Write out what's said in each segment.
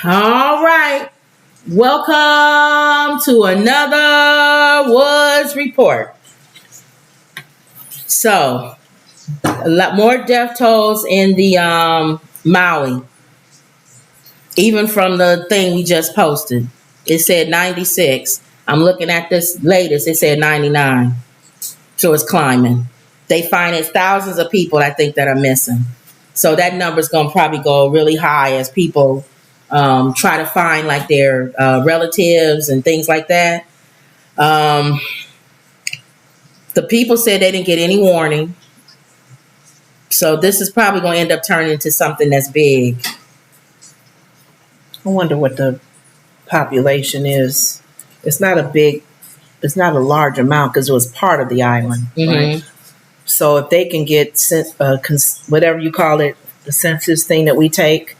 All right. Welcome to another Woods Report. So, a lot more death tolls in the Maui. Even from the thing we just posted. It said 96. I'm looking at this latest. It said 99. So it's climbing. They find it's thousands of people, I think, that are missing. So that number's going to probably go really high as people try to find like their relatives and things like that. The people said they didn't get any warning. So this is probably going to end up turning into something that's big. I wonder what the population is. It's not a large amount because it was part of the island. Mm-hmm. Right? So if they can get whatever you call it, the census thing that we take,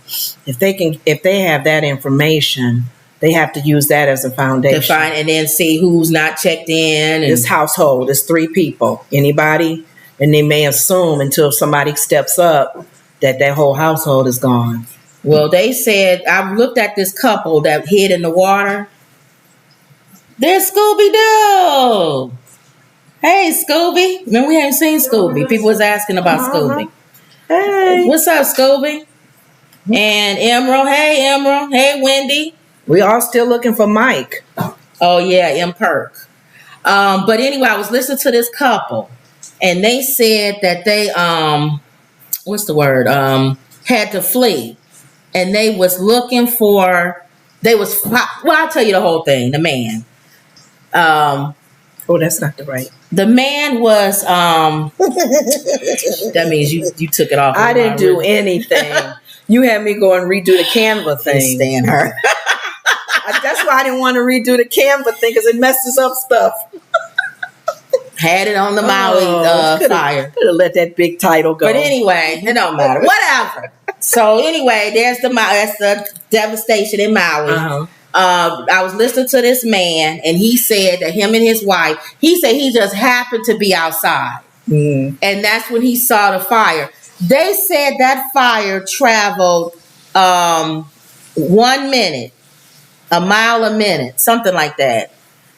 if they have that information, they have to use that as a foundation. To find and then see who's not checked in. This household is 3 people. Anybody? And they may assume until somebody steps up that whole household is gone. Well, they said, I looked at this couple that hid in the water. There's Scooby-Doo. Hey, Scooby. Remember, we hadn't seen Scooby. People was asking about Scooby. Hey. What's up, Scooby? And Emerald. Hey, Emerald. Hey, Wendy. We all still looking for Mike. Oh, yeah, M. Perk. But anyway, I was listening to this couple, and they said that they, had to flee. And they was looking for, I'll tell you the whole thing, the man. That's not the right. The man was, that means you took it off. I didn't do anything. You had me go and redo the Canva thing. Stand her. That's why I didn't want to redo the Canva thing because it messes up stuff. Had it on the Maui fire. Could have let that big title go. But anyway, it don't matter. Whatever. So anyway, that's the devastation in Maui. Uh-huh. I was listening to this man, and he said that him and his wife, he said he just happened to be outside. Mm. And that's when he saw the fire. They said that fire traveled 1 minute, a mile a minute, something like that.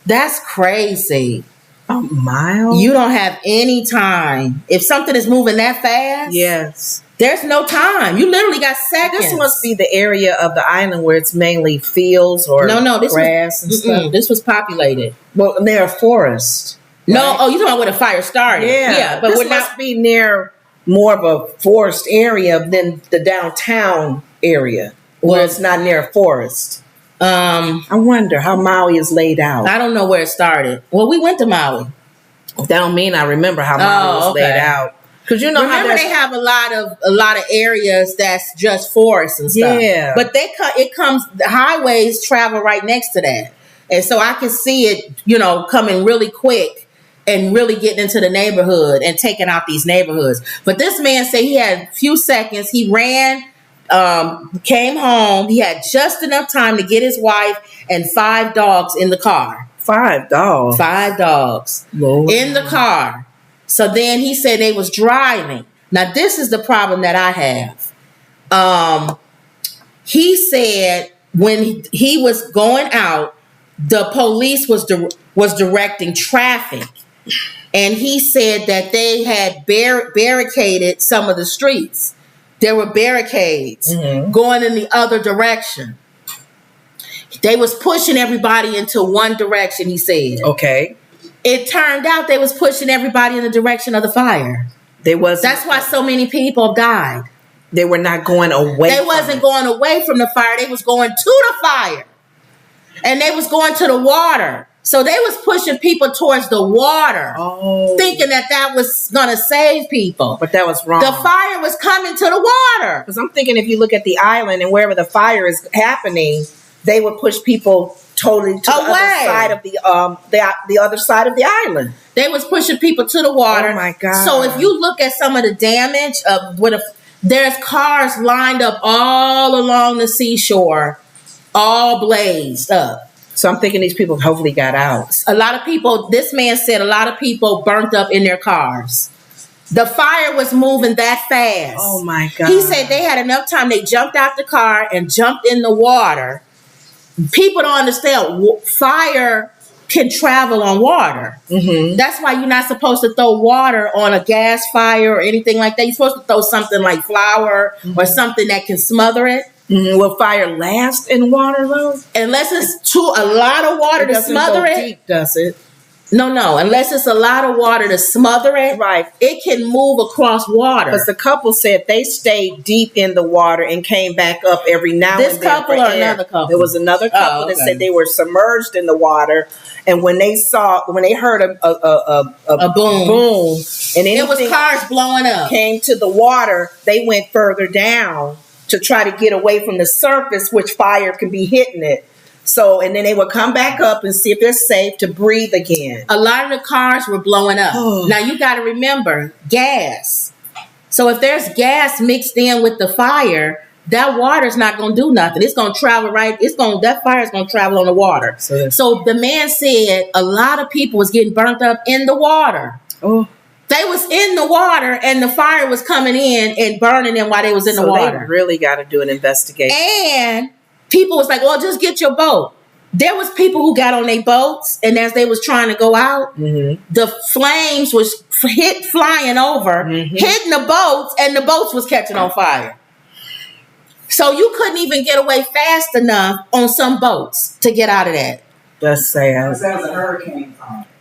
That's crazy. A mile? You don't have any time. If something is moving that fast, yes. There's no time. You literally got seconds. This must be the area of the island where it's mainly fields or grass and stuff. This was populated. Well, they're a forest. No, right? Oh, you're talking about where the fire started. Yeah, but this must be near more of a forest area than the downtown area where it's not near a forest. I wonder how Maui is laid out. I don't know where it started. Well, we went to Maui. That don't mean I remember how Maui was laid out. Because you know remember they have a lot of areas that's just forests and stuff. Yeah. But the highways travel right next to that. And so I can see it, coming really quick and really getting into the neighborhood and taking out these neighborhoods. But this man said he had a few seconds. He ran, came home. He had just enough time to get his wife and 5 dogs in the car. 5 dogs? 5 dogs. Lord. In the car. So then he said they was driving. Now, this is the problem that I have. He said when he was going out, the police was directing traffic. And he said that they had barricaded some of the streets. There were barricades going in the other direction. They was pushing everybody into one direction, he said. Okay. It turned out they was pushing everybody in the direction of the fire. That's why so many people died. They were not going away. They wasn't going away from the fire. They was going to the fire. And they was going to the water. So they was pushing people towards the water. Oh. Thinking that was going to save people. But that was wrong. The fire was coming to the water. Because I'm thinking if you look at the island and wherever the fire is happening, they would push people totally to the other side of the other side of the island. They was pushing people to the water. Oh my God. So if you look at some of the damage of there's cars lined up all along the seashore, all blazed up. So I'm thinking these people hopefully got out. A lot of people, this man said a lot of people burnt up in their cars. The fire was moving that fast. Oh my God. He said they had enough time. They jumped out the car and jumped in the water. People don't understand. Fire can travel on water. Mm-hmm. That's why you're not supposed to throw water on a gas fire or anything like that. You're supposed to throw something like flour or something that can smother it. Mm-hmm. Will fire last in water though? Unless it's a lot of water to smother it. Deep, does it? No. Unless it's a lot of water to smother it, right? It can move across water. Because the couple said they stayed deep in the water and came back up every now and then. This couple or another couple? There was another couple that said they were submerged in the water, and when they heard a boom, and it was cars blowing up, came to the water, they went further down to try to get away from the surface, which fire can be hitting it. So, and then they would come back up and see if they're safe to breathe again. A lot of the cars were blowing up. Now, you got to remember, gas. So, if there's gas mixed in with the fire, that water's not going to do nothing. It's going to travel that fire's going to travel on the water. So, the man said a lot of people was getting burnt up in the water. Oh. They was in the water and the fire was coming in and burning them while they was in the water. They really got to do an investigation. And people was like, well, just get your boat. There was people who got on their boats, and as they was trying to go out, the flames was flying over, hitting the boats, and the boats was catching on fire. So you couldn't even get away fast enough on some boats to get out of that. That's sad. That was a hurricane.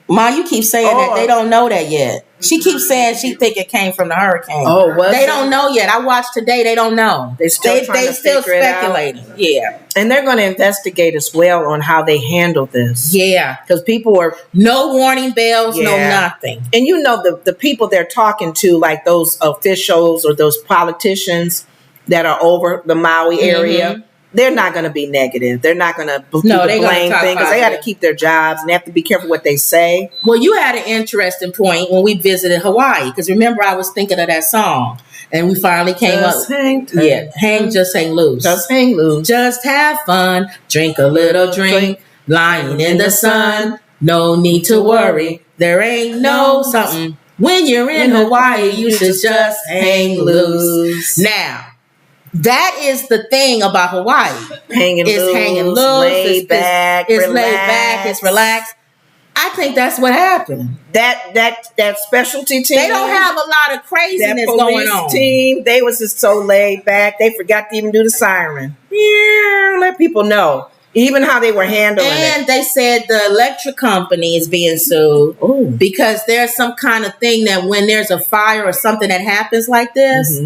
Ma, you keep saying that. They don't know that yet. She keeps saying she think it came from the hurricane. They don't know yet. I watched today. They don't know. They still speculating. Yeah. And they're going to investigate as well on how they handle this. Yeah. Because people are... No warning bells, no nothing. And you know, the people they're talking to, like those officials or those politicians that are over the Maui area, they're not going to be negative. They're not going to blame things because they got to keep their jobs and they have to be careful what they say. Well, you had an interesting point when we visited Hawaii because remember I was thinking of that song and we finally came just up. Just hang loose. Just hang loose. Just have fun. Drink a little drink. Lying in the sun. No need to worry. There ain't no something. When you're in Hawaii, you should just hang loose. Now, that is the thing about Hawaii. Hanging loose, laid back, it's relaxed. I think that's what happened. That specialty team. They don't have a lot of craziness going on. Team, they was just so laid back. They forgot to even do the siren. Yeah, let people know. Even how they were handling it. And they said the electric company is being sued because there's some kind of thing that when there's a fire or something that happens like this,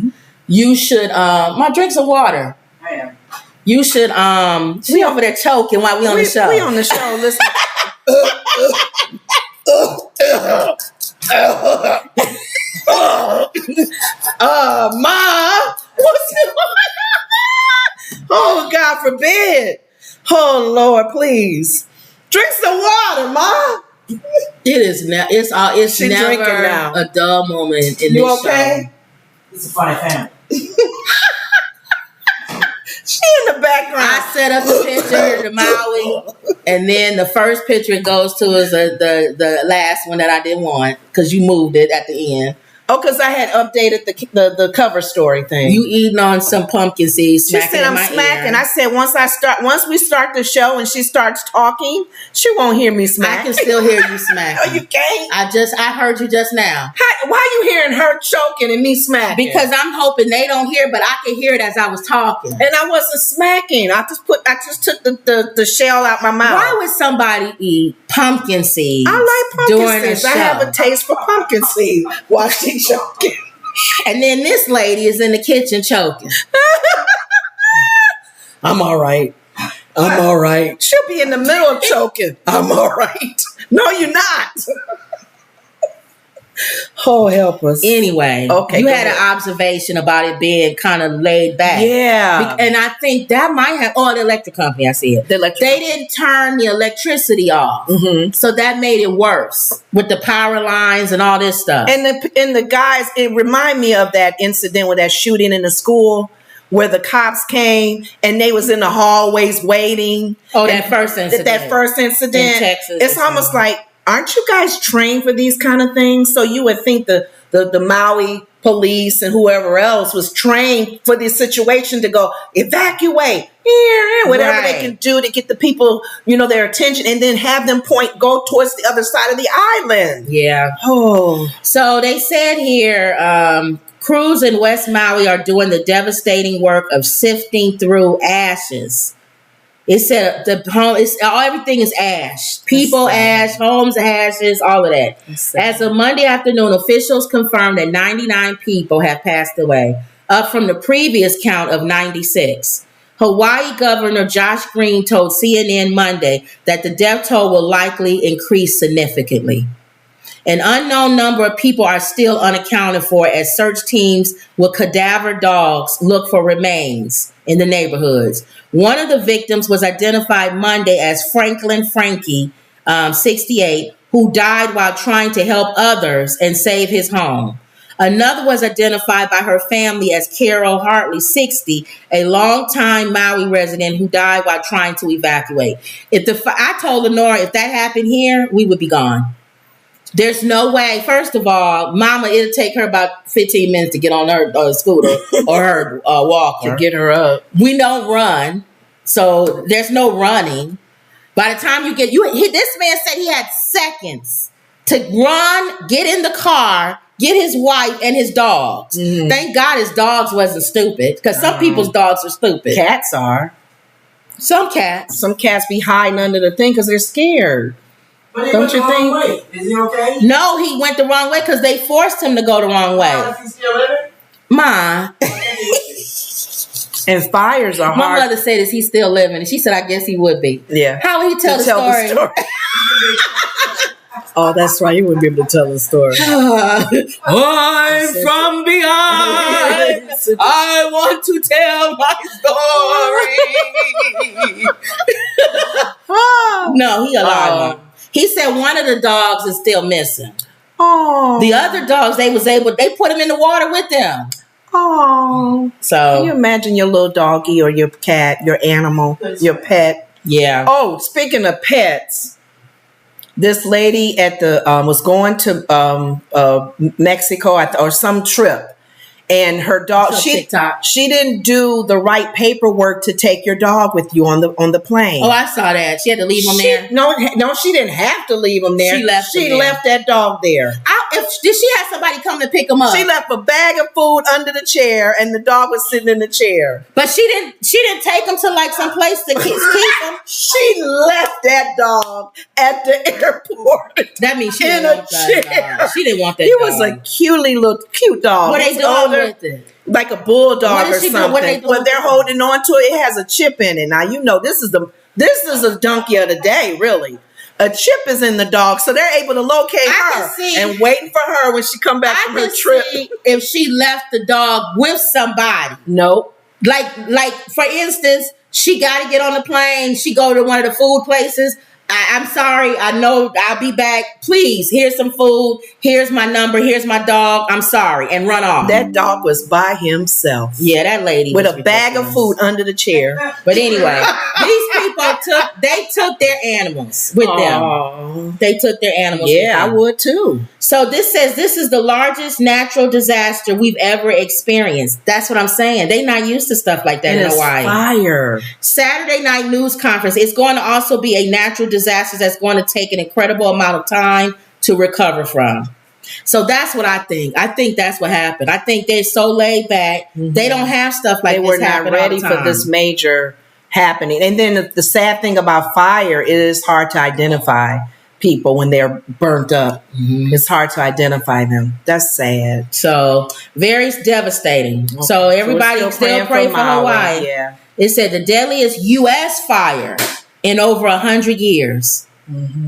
you should my drink some water. I am. You should we over there choking while we on the show. We on the show. Listen. Ma, what's going on? Oh, God forbid. Oh, Lord, please. Drink some water, Ma. It's never now. A dull moment in this okay? show. It's a funny family. She in the background. I set up the picture, the Maui, and then the first picture it goes to is the last one that I didn't want because you moved it at the end. Oh, because I had updated the cover story thing. You eating on some pumpkin seeds. She said I'm smacking. I said once we start the show and she starts talking, she won't hear me smack. I can still hear you smacking. Oh, you can't? I heard you just now. Why are you hearing her choking and me smacking? Because I'm hoping they don't hear, but I can hear it as I was talking. And I wasn't smacking. I just took the shell out my mouth. Why would somebody eat pumpkin seeds? I like pumpkin seeds. I have a taste for pumpkin seeds. While she choking. And then this lady is in the kitchen choking. I'm all right. I'm all right. She'll be in the middle of choking. I'm all right. No, you're not. Oh, help us. Anyway, okay, you had an observation about it being kind of laid back. Yeah. And I think that might have, the electric company, I see it. They didn't turn the electricity off. Mm-hmm. So that made it worse with the power lines and all this stuff. And the guys, it reminded me of that incident with that shooting in the school where the cops came and they was in the hallways waiting. Oh, that first incident. That first incident. In Texas. It's almost like, aren't you guys trained for these kind of things? So you would think the the Maui police and whoever else was trained for this situation to go evacuate, whatever they can do to get the people, their attention, and then have them go towards the other side of the island. Yeah. Oh. So they said here, crews in West Maui are doing the devastating work of sifting through ashes. It said everything is ash. People ash, homes ashes, all of that. As of Monday afternoon, officials confirmed that 99 people have passed away, up from the previous count of 96. Hawaii Governor Josh Green told CNN Monday that the death toll will likely increase significantly. An unknown number of people are still unaccounted for as search teams with cadaver dogs look for remains in the neighborhoods. One of the victims was identified Monday as Frankie, 68, who died while trying to help others and save his home. Another was identified by her family as Carol Hartley, 60, a longtime Maui resident who died while trying to evacuate. I told Lenora, if that happened here, we would be gone. There's no way. First of all, Mama, it'll take her about 15 minutes to get on her scooter or her walker. To get her up. We don't run, so there's no running. By the time this man said he had seconds to run, get in the car, get his wife and his dogs. Mm. Thank God his dogs wasn't stupid, because some people's dogs are stupid. Cats are. Some cats. Some cats be hiding under the thing because they're scared. But don't you think? Way. Is he okay? No, he went the wrong way because they forced him to go the wrong way. Is he still living? Ma. And fires are hard. My mother said, is he still living? And she said, I guess he would be. Yeah. How would he tell the story? Oh, that's right. You wouldn't be able to tell the story. I'm from behind. I want to tell my story. No, he alive. He said one of the dogs is still missing. Oh. The other dogs, they put him in the water with them. Oh. So can you imagine your little doggy or your cat, your animal, your pet? Yeah. Oh, speaking of pets, this lady at the was going to Mexico or some trip. And her dog, she didn't do the right paperwork to take your dog with you on the plane. Oh, I saw that. She had to leave him there. No, she didn't have to leave him there. She left that dog there. Did she have somebody come to pick him up? She left a bag of food under the chair, and the dog was sitting in the chair. But she didn't take him to like some place to keep him. She left that dog at the airport. That means she didn't want that dog. She didn't want that He dog. was a cute dog. What they doing with it? Like a bulldog or something. When they're holding on to it, it has a chip in it. Now this is a donkey of the day, really. A chip is in the dog, so they're able to locate her and waiting for her when she come back from her trip. If she left the dog with somebody. Nope. Like for instance, she got to get on the plane. She go to one of the food places. I'm sorry. I know I'll be back. Please, here's some food. Here's my number. Here's my dog. I'm sorry. And run off. That dog was by himself. Yeah, that lady. With a bag of food under the chair. But anyway, these people took their animals with them. They took their animals with them. Yeah, I would too. So this says this is the largest natural disaster we've ever experienced. That's what I'm saying. They're not used to stuff like that in Hawaii. Fire. Saturday night news conference. It's going to also be a natural disaster that's going to take an incredible amount of time to recover from. So that's what I think. I think that's what happened. I think they're so laid back. Mm-hmm. They don't have stuff like this happen. They were not ready for this major happening. And then the sad thing about fire, it is hard to identify people when they're burnt up. Mm-hmm. It's hard to identify them. That's sad. So very devastating. Okay. So everybody still pray for Hawaii. Yeah. It said the deadliest U.S. fire in over 100 years.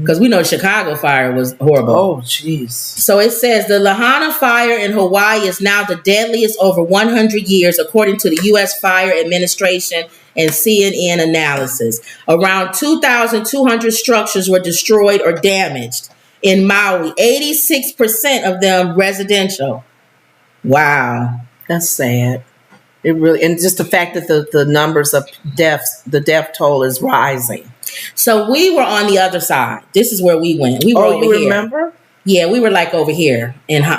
Because we know Chicago fire was horrible. Oh, jeez. So it says the Lahaina fire in Hawaii is now the deadliest over 100 years, according to the U.S. Fire Administration and CNN analysis. Around 2,200 structures were destroyed or damaged in Maui. 86% of them residential. Wow. That's sad. It really, and just the fact that the numbers of deaths, the death toll is rising. So we were on the other side. This is where we went. We were over you here. Remember? Yeah, we were like over here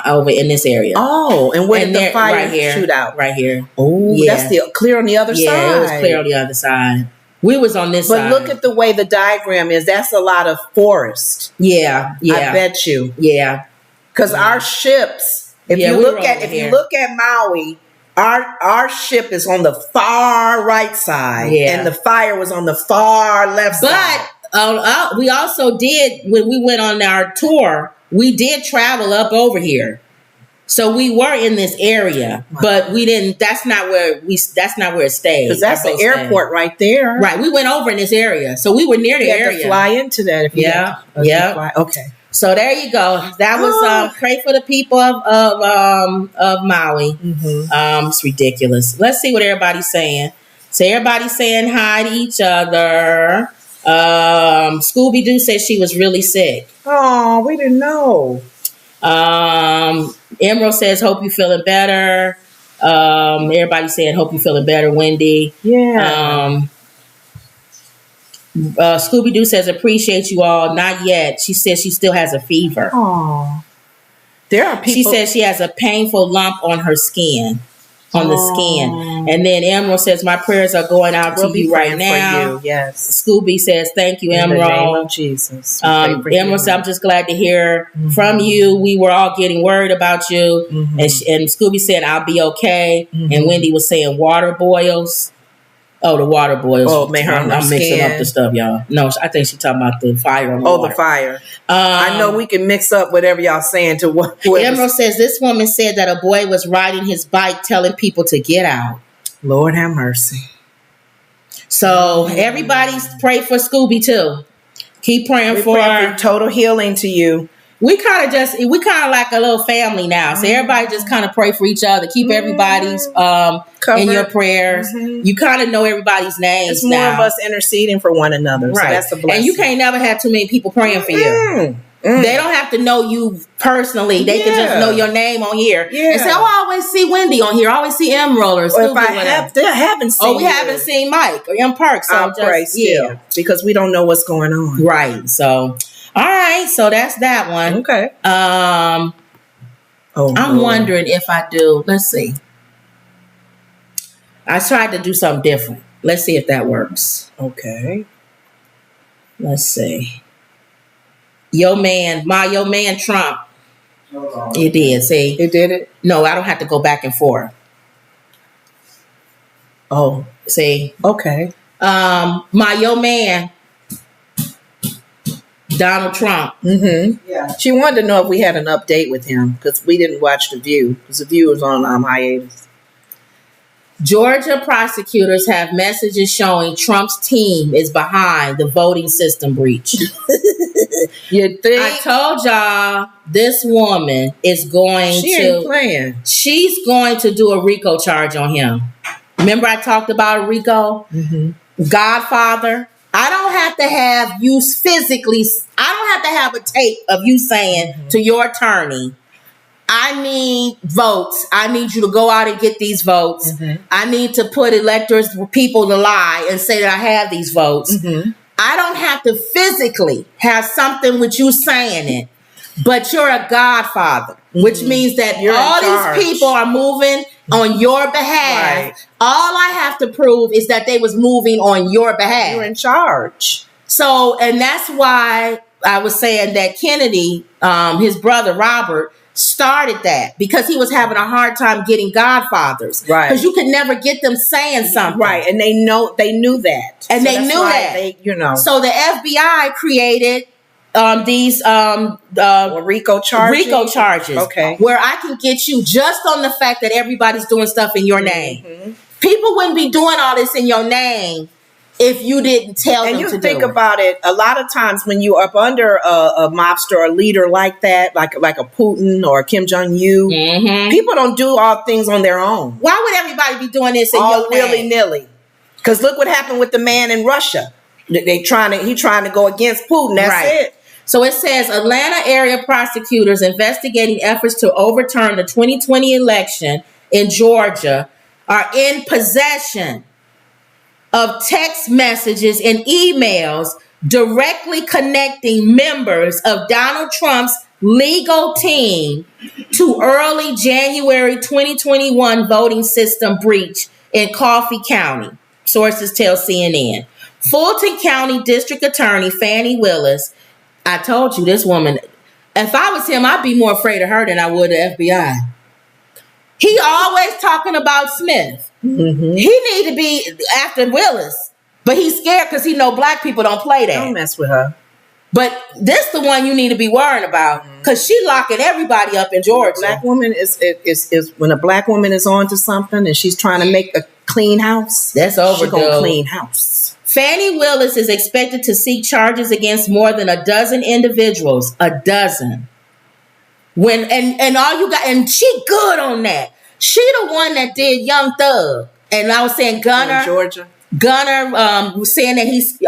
over in this area. Oh, and where did the fire right here, shoot out? Right here. Oh, yeah. That's clear on the other side. Yeah, it was clear on the other side. We was on this side. But look at the way the diagram is. That's a lot of forest. Yeah. I bet you. Yeah. Because our ships, if you look at Maui, our ship is on the far right side, and the fire was on the far left side. But we also did, when we went on our tour, we did travel up over here. So we were in this area, but we didn't. That's not where it stayed. Because that's the airport right there. Right. We went over in this area, so we were near the area. You had to fly into that. If you yeah. Okay. So there you go. That was pray for the people of Maui. Mm-hmm. It's ridiculous. Let's see what everybody's saying. So everybody's saying hi to each other. Scooby Doo said she was really sick. Oh, we didn't know. Emerald says, hope you feeling better. Everybody's saying, hope you feeling better, Wendy. Yeah. Scooby Doo says, appreciate you all. Not yet. She says she still has a fever. Oh. There are people. She says she has a painful lump on her skin. On the skin. And then Emerald says, my prayers are going out to you right now. For you. Yes. Scooby says, thank you, Emerald. In the name of Jesus. Emerald says, I'm just glad to hear from you. We were all getting worried about you. Mm-hmm. And Scooby said, I'll be okay. Mm-hmm. And Wendy was saying water boils. Oh, the water boils. Oh, man, I'm mixing up the stuff, y'all. No, I think she's talking about the fire on the water. The fire. I know we can mix up whatever y'all saying to what Emerald says, this woman said that a boy was riding his bike telling people to get out. Lord have mercy. So everybody's pray for Scooby too. Keep praying for total healing to you. We kind of like a little family now. So everybody just kind of pray for each other. Keep everybody's in your prayers. Mm-hmm. You kind of know everybody's names. It's more of us interceding for one another. Right. So that's a blessing. And you can't never have too many people praying for you. They don't have to know you personally. They can just know your name on here and say, "Oh, I always see Wendy on here. I always see Emerald or if I haven't seen, we haven't seen Mike or M Park." So I'll pray still because we don't know what's going on. Right. So. All right, so that's that one. Okay. I'm wondering if I do. Let's see. I tried to do something different. Let's see if that works. Okay. Let's see. Your man Trump. It did. See, it did it. No, I don't have to go back and forth. Oh, see. Okay. Your man. Donald Trump. Mm-hmm. Yeah. She wanted to know if we had an update with him because we didn't watch The View because The View was on hiatus. Georgia prosecutors have messages showing Trump's team is behind the voting system breach. You think? I told y'all this woman is going ain't playing. She's going to do a RICO charge on him. Remember I talked about a RICO? Mm-hmm. Godfather. I don't have to have you physically. I don't have to have a tape of you saying to your attorney, I need votes. I need you to go out and get these votes. Mm-hmm. I need to put people to lie and say that I have these votes. Mm-hmm. I don't have to physically have something with you saying it, but you're a godfather, which means that all these people are moving on your behalf. Right. All I have to prove is that they was moving on your behalf. You're in charge. So, and that's why I was saying that Kennedy, his brother Robert, started that because he was having a hard time getting godfathers. Right. Because you could never get them saying something. Right. And they knew that. And so they knew that. So the FBI created these RICO charges. Okay. Where I can get you just on the fact that everybody's doing stuff in your name. Mm-hmm. People wouldn't be doing all this in your name if you didn't tell them to do it. And you think about it, a lot of times when you up under a mobster or a leader like that, like a Putin or Kim Jong-un, people don't do all things on their own. Why would everybody be doing this in your name? Willy-nilly. Because look what happened with the man in Russia. He trying to go against Putin. That's it. So it says Atlanta area prosecutors investigating efforts to overturn the 2020 election in Georgia are in possession of text messages and emails directly connecting members of Donald Trump's legal team to early January 2021 voting system breach in Coffee County, sources tell CNN. Fulton County District Attorney Fannie Willis, I told you this woman, if I was him, I'd be more afraid of her than I would the FBI. He always talking about Smith. Mm-hmm. He need to be after Willis, but he's scared because he know black people don't play that. Don't mess with her. But this the one you need to be worrying about because she locking everybody up in Georgia. Black woman is when a black woman is on to something and she's trying to make a clean house. That's overdue. She's gonna clean house. Fannie Willis is expected to seek charges against more than a dozen individuals. A dozen. And all you got, and she good on that. She the one that did Young Thug, and I was saying Gunner, in Georgia. Gunner was saying that he's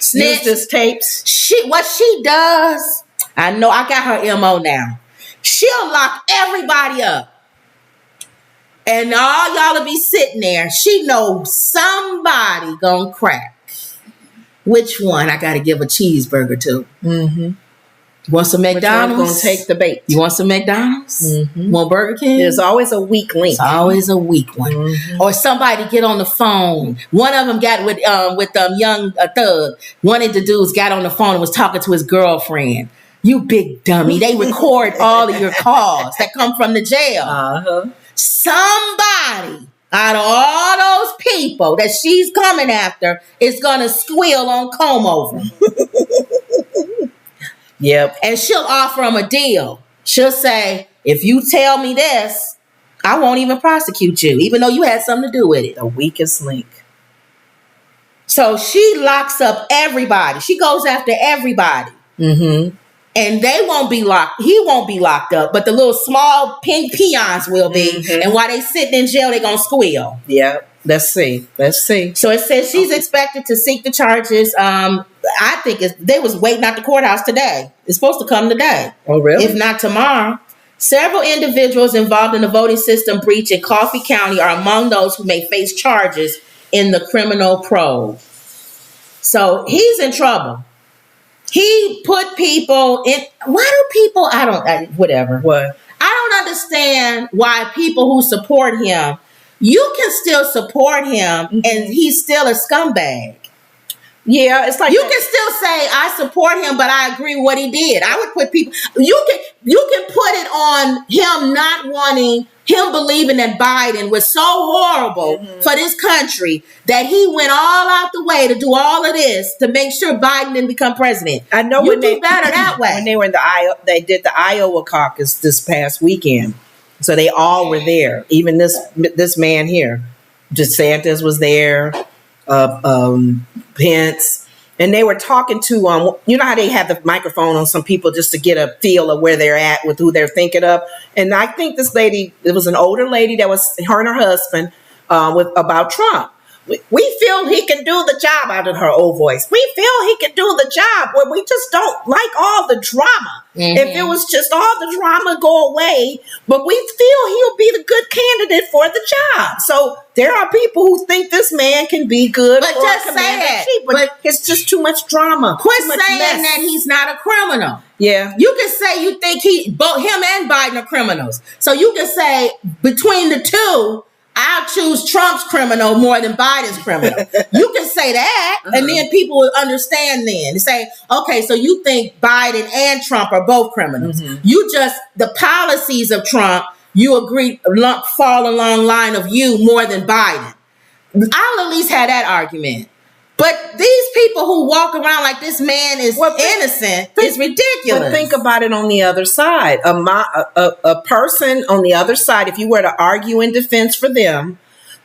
snitched his tapes. What she does, I know. I got her MO now. She'll lock everybody up. And all y'all will be sitting there. She knows somebody gonna crack. Which one? I got to give a cheeseburger to. Mm-hmm. Want some McDonald's? Which one's gonna take the bait? You want some McDonald's? Mm-hmm. Want Burger King? There's always a weak link. It's always a weak one. Mm-hmm. Or somebody get on the phone. One of them got with Young Thug. One of the dudes got on the phone and was talking to his girlfriend. You big dummy. They record all of your calls that come from the jail. Uh-huh. Somebody out of all those people that she's coming after is going to squeal on comb over. Yep. And she'll offer him a deal. She'll say, if you tell me this, I won't even prosecute you, even though you had something to do with it. The weakest link. So she locks up everybody. She goes after everybody. Mm-hmm. And they won't be locked. He won't be locked up, but the little small pink peons will be. Mm-hmm. And while they sitting in jail, they're going to squeal. Yeah. Let's see. So it says she's expected to seek the charges. I think they was waiting at the courthouse today. It's supposed to come today. Oh, really? If not tomorrow. Several individuals involved in the voting system breach in Coffee County are among those who may face charges in the criminal probe. So he's in trouble. He put people in. Why do people? Whatever. What? I don't understand why people who support him. You can still support him, and he's still a scumbag. Yeah, it's like you can still say I support him, but I agree with what he did. I would put people. You can put it on him not wanting. Him believing that Biden was so horrible for this country that he went all out the way to do all of this to make sure Biden didn't become president. I know you do better that way. When they were in they did the Iowa caucus this past weekend, so they all were there. Even this man here, DeSantis was there, Pence. And they were talking to, you know how they have the microphone on some people just to get a feel of where they're at with who they're thinking of. And I think this lady, it was an older lady that was her and her husband about Trump. We feel he can do the job, out of her old voice. We feel he can do the job. Well, we just don't like all the drama. Mm-hmm. If it was just all the drama go away, but we feel he'll be the good candidate for the job. So there are people who think this man can be good but for just commander-in-chief, but it's just too much drama. Quit saying that he's not a criminal. Yeah. You can say you think both him and Biden are criminals. So you can say between the two, I'll choose Trump's criminal more than Biden's criminal. You can say that, and then people will understand then. And say, okay, so you think Biden and Trump are both criminals. Mm-hmm. You just, the policies of Trump, you agree, fall along line of you more than Biden. I'll at least have that argument. But these people who walk around like this man is innocent is ridiculous. But think about it on the other side. A person on the other side, if you were to argue in defense for them,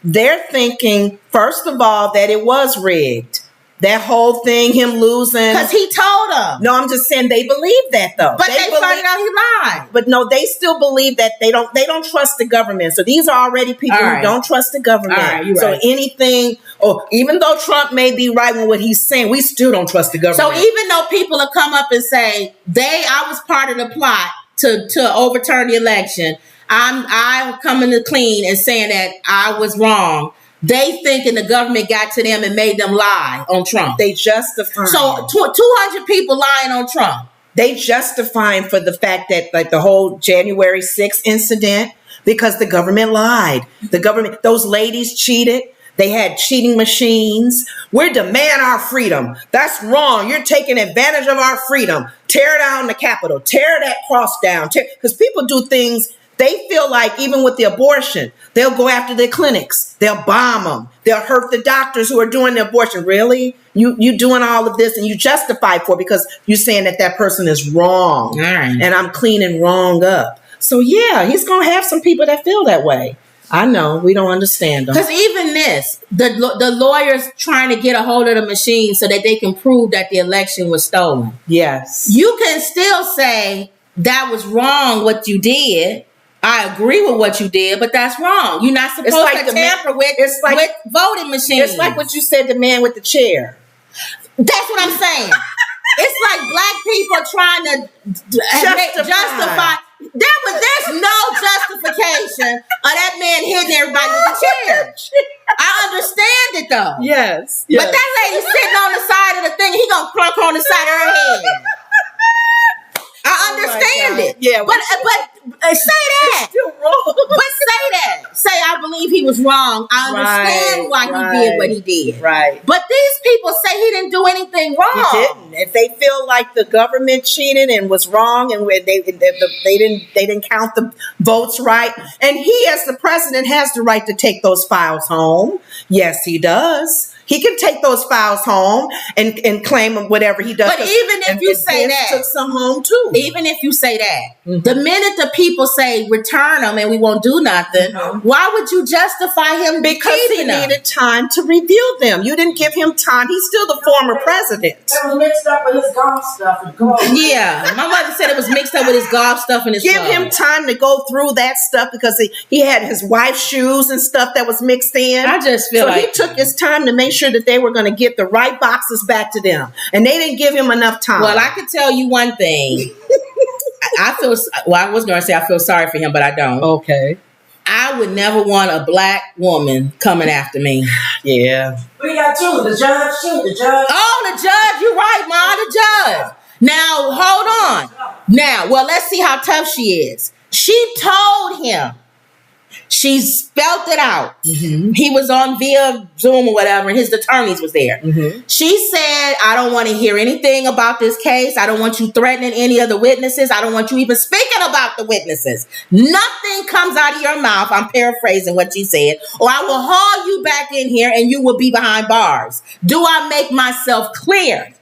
they're thinking, first of all, that it was rigged. That whole thing, him losing. Because he told them. No, I'm just saying they believe that, though. But they find out he lied. But no, they still believe that they don't trust the government. So these are already people who don't trust the government. So anything, or even though Trump may be right with what he's saying, we still don't trust the government. So even though people will come up and say, I was part of the plot to overturn the election, I'm coming to clean and saying that I was wrong. They thinking the government got to them and made them lie on Trump. They justify. So 200 people lying on Trump. They justify him for the fact that like the whole January 6th incident, because the government lied. The government, those ladies cheated. They had cheating machines. We demand our freedom. That's wrong. You're taking advantage of our freedom. Tear down the Capitol. Tear that cross down. Because people do things, they feel like even with the abortion, they'll go after their clinics. They'll bomb them. They'll hurt the doctors who are doing the abortion. Really? You doing all of this and you justify for it because you're saying that person is wrong. Right. And I'm cleaning wrong up. So yeah, he's going to have some people that feel that way. I know. We don't understand them. Because even this, the lawyers trying to get a hold of the machine so that they can prove that the election was stolen. Yes. You can still say that was wrong what you did. I agree with what you did, but that's wrong. You're not supposed to tamper with voting machines. It's like what you said, the man with the chair. That's what I'm saying. It's like black people trying to justify. There's no justification of that man hitting everybody with the chair. I understand it though. Yes. But that lady sitting on the side of the thing, he gonna clunk on the side of her head. I understand it. Yeah, but say that. Still wrong. But say that. Say I believe he was wrong. I understand why he did what he did. Right. But these people say he didn't do anything wrong. He didn't. If they feel like the government cheated and was wrong, and they didn't count the votes right, and he as the president has the right to take those files home. Yes, he does. He can take those files home and claim whatever he does. But even if you say that, took some home too. Even if you say that, the minute the people say return them and we won't do nothing, why would you justify him? Because he needed time to review them. You didn't give him time. He's still the former president. That was mixed up with his golf stuff and golf. Yeah, my mother said it was mixed up with his golf stuff and his. Give him time to go through that stuff because he had his wife's shoes and stuff that was mixed in. I just feel like he took his time to make sure that they were going to get the right boxes back to them, and they didn't give him enough time. Well, I can tell you one thing. I was going to say I feel sorry for him, but I don't. Okay. I would never want a black woman coming after me. Yeah. We got two. The judge, too. The judge. Oh, the judge. You're right, Ma. The judge. Now, hold on. Now, well, let's see how tough she is. She told him. She spelled it out. Mm-hmm. He was on via Zoom or whatever, and his attorneys was there. Mm-hmm. She said, I don't want to hear anything about this case. I don't want you threatening any of the witnesses. I don't want you even speaking about the witnesses. Nothing comes out of your mouth. I'm paraphrasing what she said. Or I will haul you back in here and you will be behind bars. Do I make myself clear?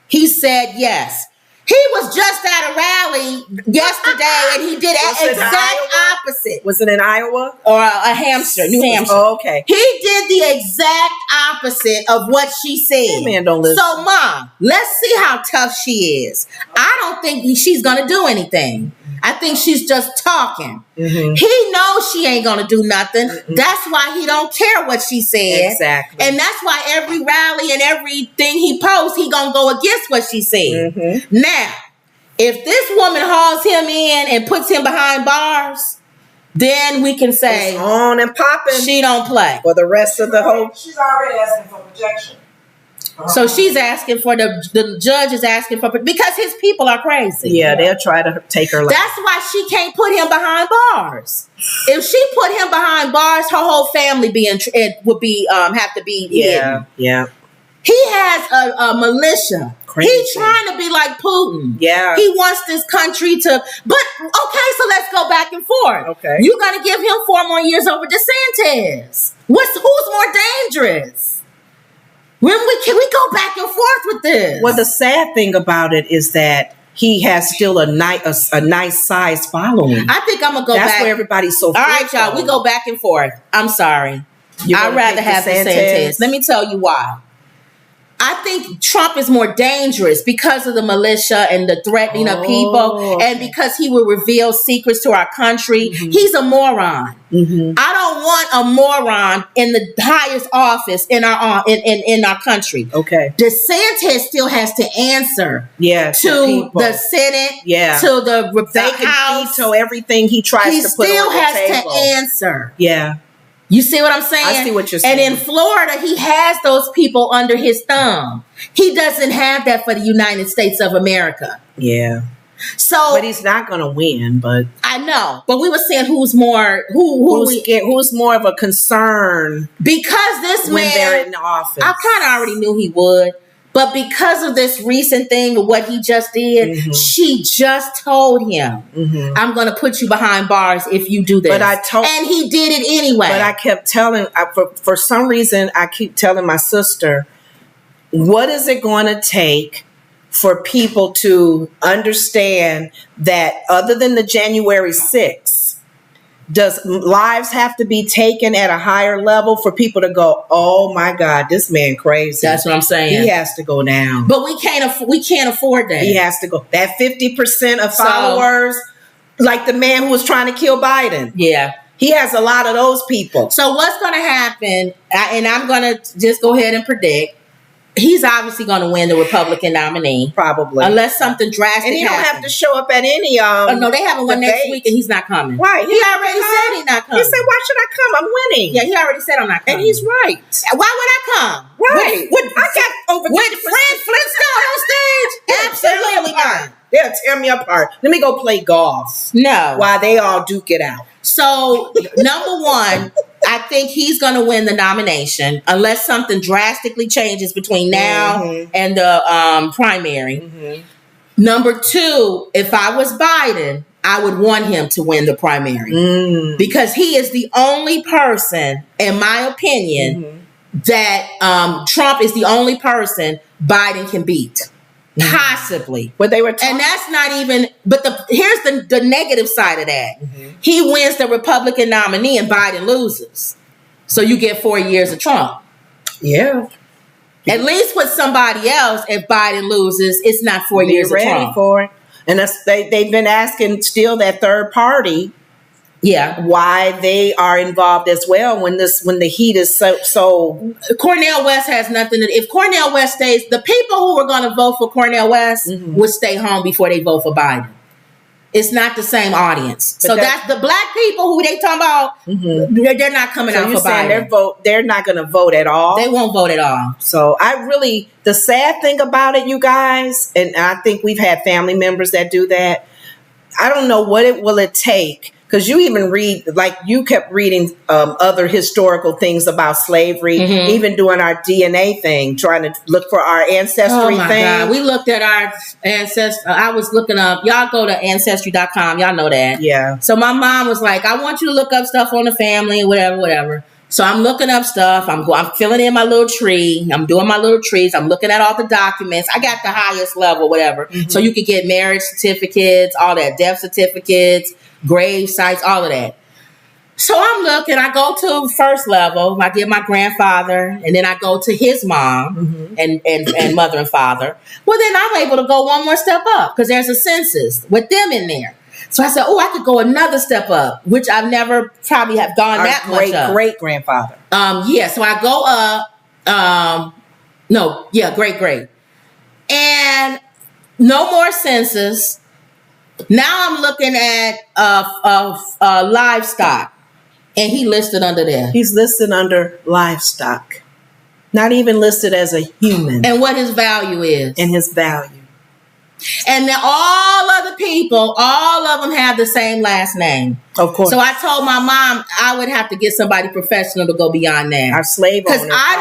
He said yes. He was just at a rally yesterday and he did the exact opposite. Was it in Iowa? Or a Hampshire, New Hampshire. Oh, okay. He did the exact opposite of what she said. That man don't listen. So, Mom, let's see how tough she is. I don't think she's going to do anything. I think she's just talking. Mm-hmm. He knows she ain't going to do nothing. Mm-hmm. That's why he don't care what she said. Exactly. And that's why every rally and everything he posts, he going to go against what she said. Mm-hmm. Now, if this woman hauls him in and puts him behind bars, then we can say, it's on and popping. She don't play. For the rest of the whole. She's already asking for protection. So she's asking for the judge is asking for, because his people are crazy. Yeah, they'll try to take her life. That's why she can't put him behind bars. If she put him behind bars, her whole family would be have to be hidden. Yeah. He has a militia. Crazy. He's trying to be like Putin. Yeah. He wants this country to, but okay, so let's go back and forth. Okay. You're gonna give him 4 more years over DeSantis. Who's more dangerous? Can we go back and forth with this? Well, the sad thing about it is that he has still a nice size following. I think I'm gonna go back. That's where everybody's so. All right, y'all. We go back and forth. I'm sorry. I'd rather have DeSantis. Let me tell you why. I think Trump is more dangerous because of the militia and the threatening of people, and because he will reveal secrets to our country. Mm-hmm. He's a moron. Mm-hmm. I don't want a moron in the highest office in our country. Okay. DeSantis still has to answer to the Senate, to the House. Veto everything he tries to put on the table. He still has to answer. Yeah. You see what I'm saying? I see what you're saying. And in Florida, he has those people under his thumb. He doesn't have that for the United States of America. Yeah. So, but he's not going to win. But I know. But we were saying who's more who's more of a concern because this when man they're in the office. I kind of already knew he would, but because of this recent thing of what he just did, she just told him, "I'm going to put you behind bars if you do this." And he did it anyway. But I kept telling, for some reason, I keep telling my sister, "What is it going to take for people to understand that other than the January 6th, does lives have to be taken at a higher level for people to go, oh my God, this man crazy?" That's what I'm saying. He has to go down. But we can't afford that. He has to go. That 50% of followers, like the man who was trying to kill Biden. Yeah. He has a lot of those people. So what's going to happen, and I'm going to just go ahead and predict, he's obviously going to win the Republican nominee. Probably. Unless something drastic And he happens. don't have to show up at any no, they have one debate. next week and he's not coming. Right. He already said he's not coming. He said, why should I come? I'm winning. Yeah, he already said I'm not coming. And he's right. Why would I come? Right. I got over with Fred Flintstone on stage? Absolutely not. They'll tear me apart. Let me go play golf. No. While they all duke it out. So, number one, I think he's going to win the nomination unless something drastically changes between now and the primary. Number two, if I was Biden, I would want him to win the primary because he is the only person, in my opinion, that Trump is the only person Biden can beat. Possibly. But they were talking. And that's not even, but here's the negative side of that. He wins the Republican nominee and Biden loses. So you get 4 years of Trump. Yeah. At least with somebody else, if Biden loses, it's not 4 years of Trump. Ready for it. And they've been asking still that third party. Yeah. Why they are involved as well when the heat is so Cornel West has nothing to, if Cornel West stays, the people who are going to vote for Cornel West would stay home before they vote for Biden. It's not the same audience. But so that's the black people who they talking about, they're not coming out for Biden. They're not going to vote at all. They won't vote at all. So the sad thing about it, you guys, and I think we've had family members that do that. I don't know what will it take. Because you even read, like you kept reading other historical things about slavery, even doing our DNA thing, trying to look for our ancestry thing. God. We looked at our ancestry. I was looking up, y'all go to ancestry.com. Y'all know that. Yeah. So my mom was like, I want you to look up stuff on the family, whatever. So I'm looking up stuff. I'm filling in my little tree. I'm doing my little trees. I'm looking at all the documents. I got the highest level, whatever. So you could get marriage certificates, all that, death certificates, grave sites, all of that. So I'm looking, I go to first level, I get my grandfather, and then I go to his mom and mother and father. Well, then I'm able to go one more step up because there's a census with them in there. So I said, I could go another step up, which I've never probably have gone that much up. Great grandfather. So I go up, great. And no more census. Now I'm looking at livestock, and he listed under there. He's listed under livestock, not even listed as a human. And what his value is. And his value. And then all other people, all of them have the same last name. Of course. So I told my mom I would have to get somebody professional to go beyond that. Our slave owner. Because I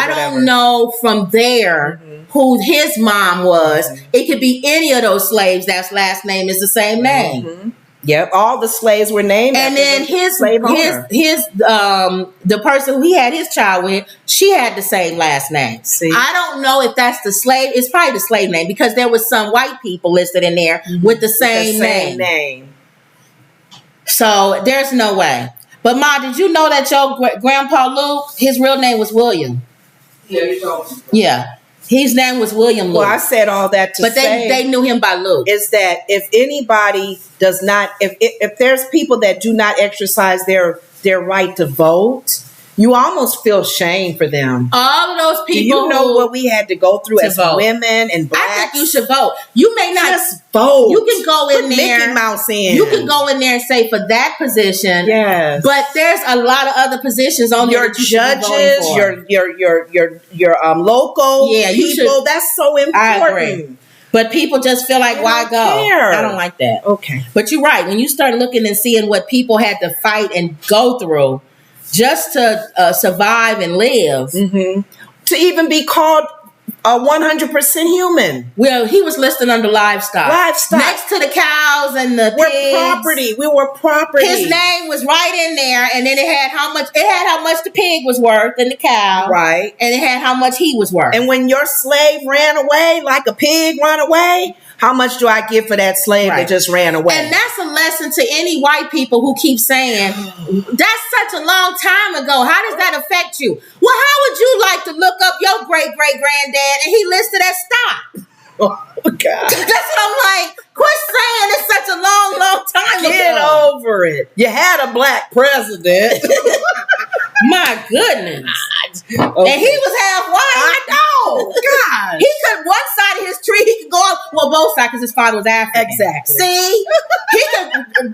don't know from there who his mom was. It could be any of those slaves that's last name is the same name. Yep, all the slaves were named. And then the person who he had his child with, she had the same last name. See? I don't know if that's the slave. It's probably the slave name because there was some white people listed in there with the same name. So there's no way. But Ma, did you know that your grandpa Luke, his real name was William? Yeah, you told me. Yeah. His name was William Luke. Well, I said all that to say. But they knew him by Luke. Is that if anybody does not, if there's people that do not exercise their right to vote, You almost feel shame for them. All of those people. Do you know what we had to go through as vote. women and blacks? I think you should vote. You may not just vote. You can go in there. Mickey Mouse in. You can go in there and say for that position. Yes. But there's a lot of other positions on your there that you judges, your local people. That's so important. I agree. But people just feel like, why go? Care. I don't like that. Okay. But you're right. When you start looking and seeing what people had to fight and go through just to survive and live. Mm-hmm. To even be called 100% human. Well, he was listed under livestock. Next to the cows and the pigs. Property. We were property. His name was right in there, and then it had how much the pig was worth and the cow. Right. And it had how much he was worth. And when your slave ran away, like a pig ran away, how much do I give for that slave that just ran away? And that's a lesson to any white people who keep saying, that's such a long time ago. How does that affect you? Well, how would you like to look up your great-great-granddad and he listed as stock? Oh, God. That's what I'm like. Quit saying it's such a long time ago. Get over it. You had a black president. My goodness. Okay. And he was half white. I know. God. He could, one side of his tree, he could go up, well, both sides, because his father was African. Exactly. See?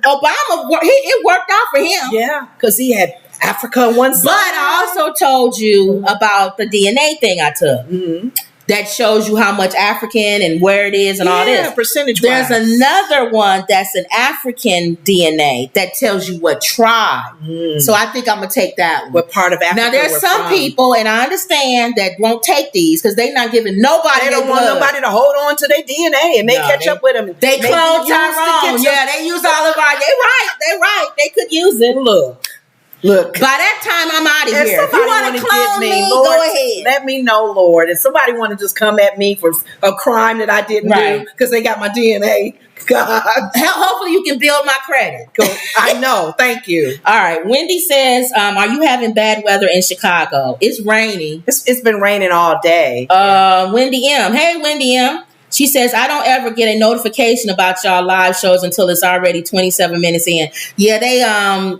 Obama, it worked out for him. Yeah, because he had Africa on one side. But I also told you about the DNA thing I took. Mm-hmm. That shows you how much African and where it is and all this. Percentage-wise. There's another one that's an African DNA that tells you what tribe. So I think I'm going to take that one. What part of Africa? Now, there's some people, and I understand, that won't take these because they're not giving nobody. They don't want nobody to hold on to their DNA and catch up with them. They clone Tyrone. Yeah, they use all of our. They right. They could use it. Look. By that time, I'm out of here. If you want to clone me, Lord, go ahead. Let me know, Lord. If somebody want to just come at me for a crime that I didn't do because they got my DNA, God. Hopefully you can build my credit. I know. Thank you. All right. Wendy says, are you having bad weather in Chicago? It's raining. It's been raining all day. Wendy M. Hey, Wendy M. She says, I don't ever get a notification about y'all live shows until it's already 27 minutes in. Yeah, they,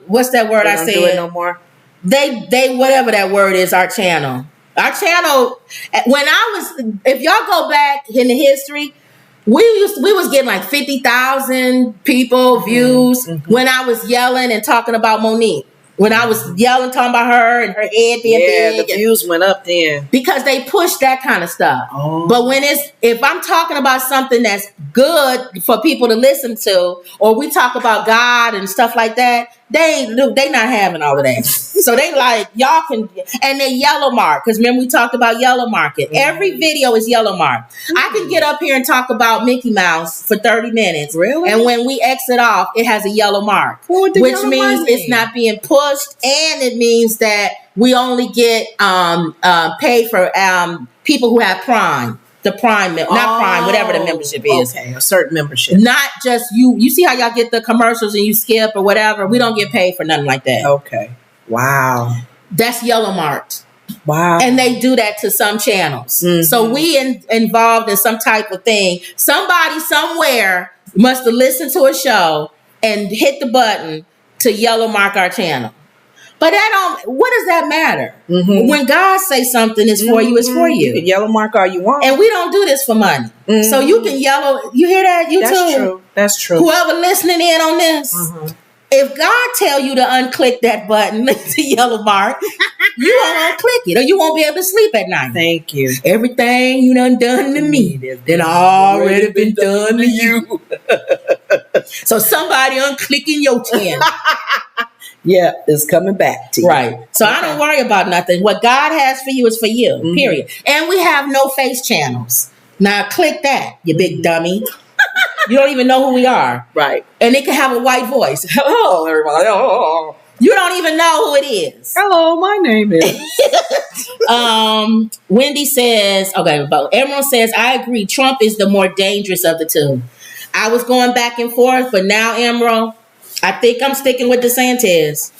what's that word I said? They don't do it no more? They, whatever that word is, our channel, when if y'all go back in the history, we was getting like 50,000 people views when I was yelling and talking about Monique. When I was yelling, talking about her and her head being big. Yeah, the views went up then. Because they push that kind of stuff. Oh. But if I'm talking about something that's good for people to listen to, or we talk about God and stuff like that, they not having all of that. So they like, y'all can, and they yellow mark. Because remember we talked about yellow market. Every video is yellow mark. I can get up here and talk about Mickey Mouse for 30 minutes. Really? And when we exit off, it has a yellow mark. Which means it's not being pushed, and it means that we only get paid for people who have Prime. The Prime, Prime, whatever the membership is. Okay, a certain membership. Not just you. You see how y'all get the commercials and you skip or whatever? We don't get paid for nothing like that. Okay. Wow. That's yellow marked. Wow. And they do that to some channels. Mm-hmm. So we involved in some type of thing. Somebody somewhere must have listened to a show and hit the button to yellow mark our channel. But what does that matter? Mm-hmm. When God says something is for you, it's for you. You can yellow mark all you want. And we don't do this for money. Mm-hmm. So you can yellow. You hear that? That's true. That's true. Whoever listening in on this, if God tell you to unclick that button to yellow mark, you don't unclick it or you won't be able to sleep at night. Thank you. Everything you done to me, then already been done to you. So somebody unclicking your channel. Yeah, it's coming back to you. Right. So I don't worry about nothing. What God has for you is for you, period. And we have no face channels. Now click that, you big dummy. You don't even know who we are. Right. And it can have a white voice. Hello, everybody. Oh. You don't even know who it is. Hello, my name is. Wendy says, but Emerald says, I agree. Trump is the more dangerous of the two. I was going back and forth, but now, Emerald, I think I'm sticking with DeSantis.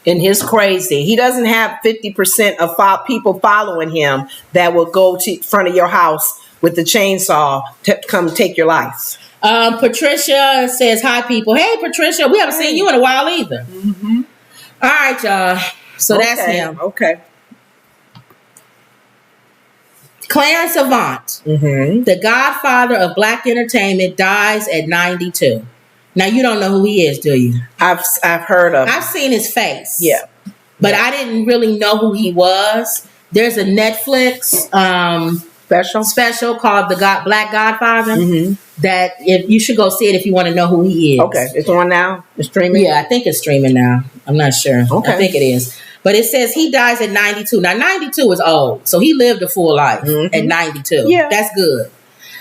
And he's crazy. He doesn't have 50% of people following him that will go to front of your house with the chainsaw to come take your life. Patricia says, hi, people. Hey, Patricia. We haven't seen you in a while either. Mm-hmm. All right, y'all. So that's him. Okay. Clarence Avant, the godfather of black entertainment, dies at 92. Now, you don't know who he is, do you? I've heard of him. I've seen his face. Yeah. But I didn't really know who he was. There's a Netflix special called The Black Godfather that if you should go see it if you want to know who he is. Okay. It's on now? It's streaming? Yeah, I think it's streaming now. I'm not sure. Okay. I think it is. But it says he dies at 92. Now, 92 is old. So he lived a full life at 92. Yeah. That's good.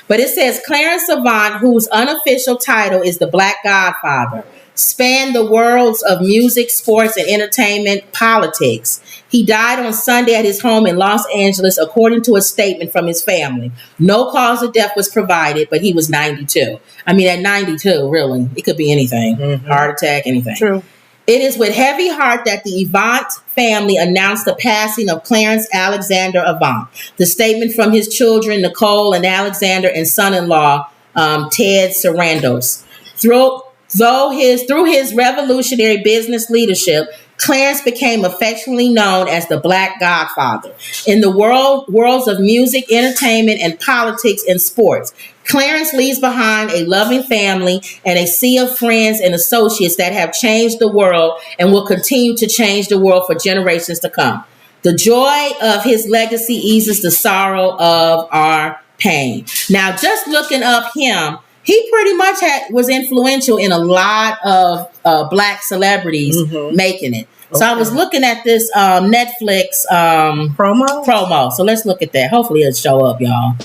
But it says Clarence Avant, whose unofficial title is the Black Godfather, spanned the worlds of music, sports, and entertainment, politics. He died on Sunday at his home in Los Angeles, according to a statement from his family. No cause of death was provided, but he was 92. I mean, at 92, really, it could be anything. Heart attack, anything. True. It is with heavy heart that the Avant family announced the passing of Clarence Alexander Avant. The statement from his children, Nicole and Alexander, and son-in-law, Ted Sarandos. Through his revolutionary business leadership, Clarence became affectionately known as the Black Godfather. In the worlds of music, entertainment, and politics and sports, Clarence leaves behind a loving family and a sea of friends and associates that have changed the world and will continue to change the world for generations to come. The joy of his legacy eases the sorrow of our pain. Now, just looking up him, he pretty much was influential in a lot of black celebrities making it. So I was looking at this Netflix promo. So let's look at that. Hopefully it'll show up, y'all.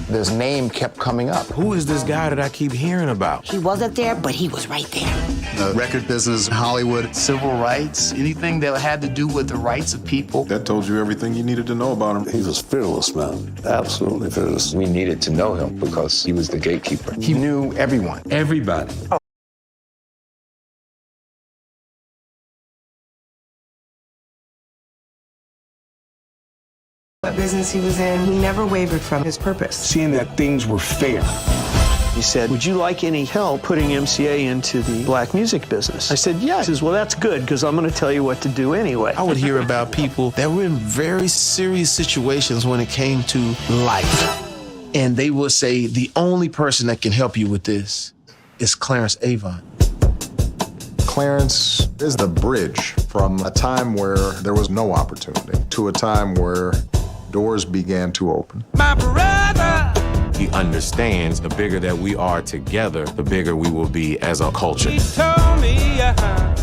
His name kept coming up. Who is this guy that I keep hearing about? He wasn't there, but he was right there. The record business, Hollywood. Civil rights, anything that had to do with the rights of people. That told you everything you needed to know about him. He was fearless, man. Absolutely fearless. We needed to know him because he was the gatekeeper. He knew everyone. Everybody. What business he was in, he never wavered from his purpose. Seeing that things were fair. He said, would you like any help putting MCA into the black music business? I said, yeah. He says, well, that's good, because I'm going to tell you what to do anyway. I would hear about people that were in very serious situations when it came to life. And they would say, the only person that can help you with this is Clarence Avant. Clarence is the bridge from a time where there was no opportunity to a time where doors began to open. My brother! He understands the bigger that we are together, the bigger we will be as a culture. He told me,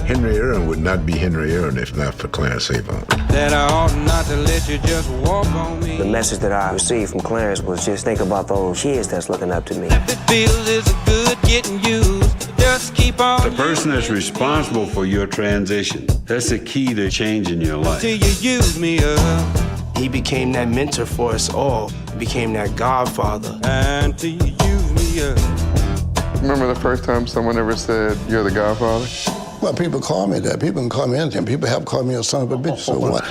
Henry Aaron would not be Henry Aaron if not for Clarence Avant. That I ought not to let you just walk on me. The message that I received from Clarence was just think about those kids that's looking up to me. If it feels is good getting used, just keep on. The person that's responsible for your transition, that's the key to changing your life. Till you use me up. He became that mentor for us all. He became that godfather. Until you use me up. Remember the first time someone ever said, you're the godfather? Well, people call me that. People can call me anything. People have called me a son of a bitch, so what?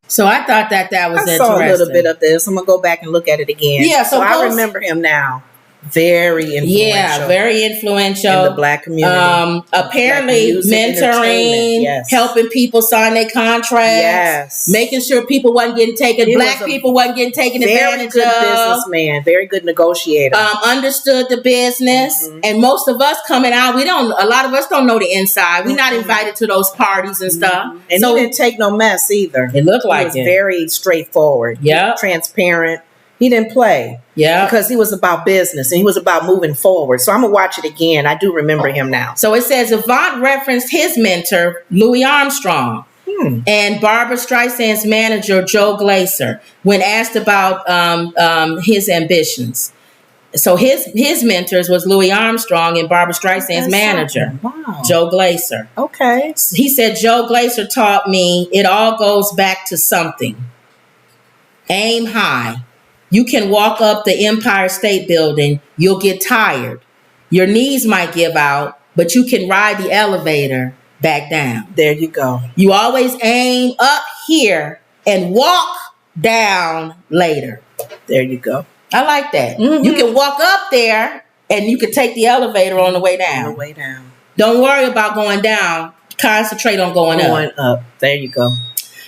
So I thought that was interesting. I saw a little bit of this. I'm going to go back and look at it again. Yeah, so I remember him now. Very influential. Yeah, very influential in the black community. Apparently mentoring, helping people sign their contracts, making sure people wasn't getting taken, black people wasn't getting taken advantage of. Very good businessman, very good negotiator. Understood the business, and most of us coming out, a lot of us don't know the inside. We're not invited to those parties and stuff. And so he didn't take no mess either. It looked like he was very straightforward, transparent. He didn't play. Yeah. Because he was about business and he was about moving forward. So I'm going to watch it again. I do remember him now. So it says Avant referenced his mentor, Louis Armstrong, and Barbara Streisand's manager, Joe Glaser, when asked about his ambitions. So his mentors was Louis Armstrong and Barbara Streisand's manager, Joe Glaser. Okay. He said, Joe Glaser taught me it all goes back to something. Aim high. You can walk up the Empire State Building. You'll get tired. Your knees might give out, but you can ride the elevator back down. There you go. You always aim up here and walk down later. There you go. I like that. You can walk up there and you can take the elevator on the way down. On the way down. Don't worry about going down. concentrate on going up. There you go.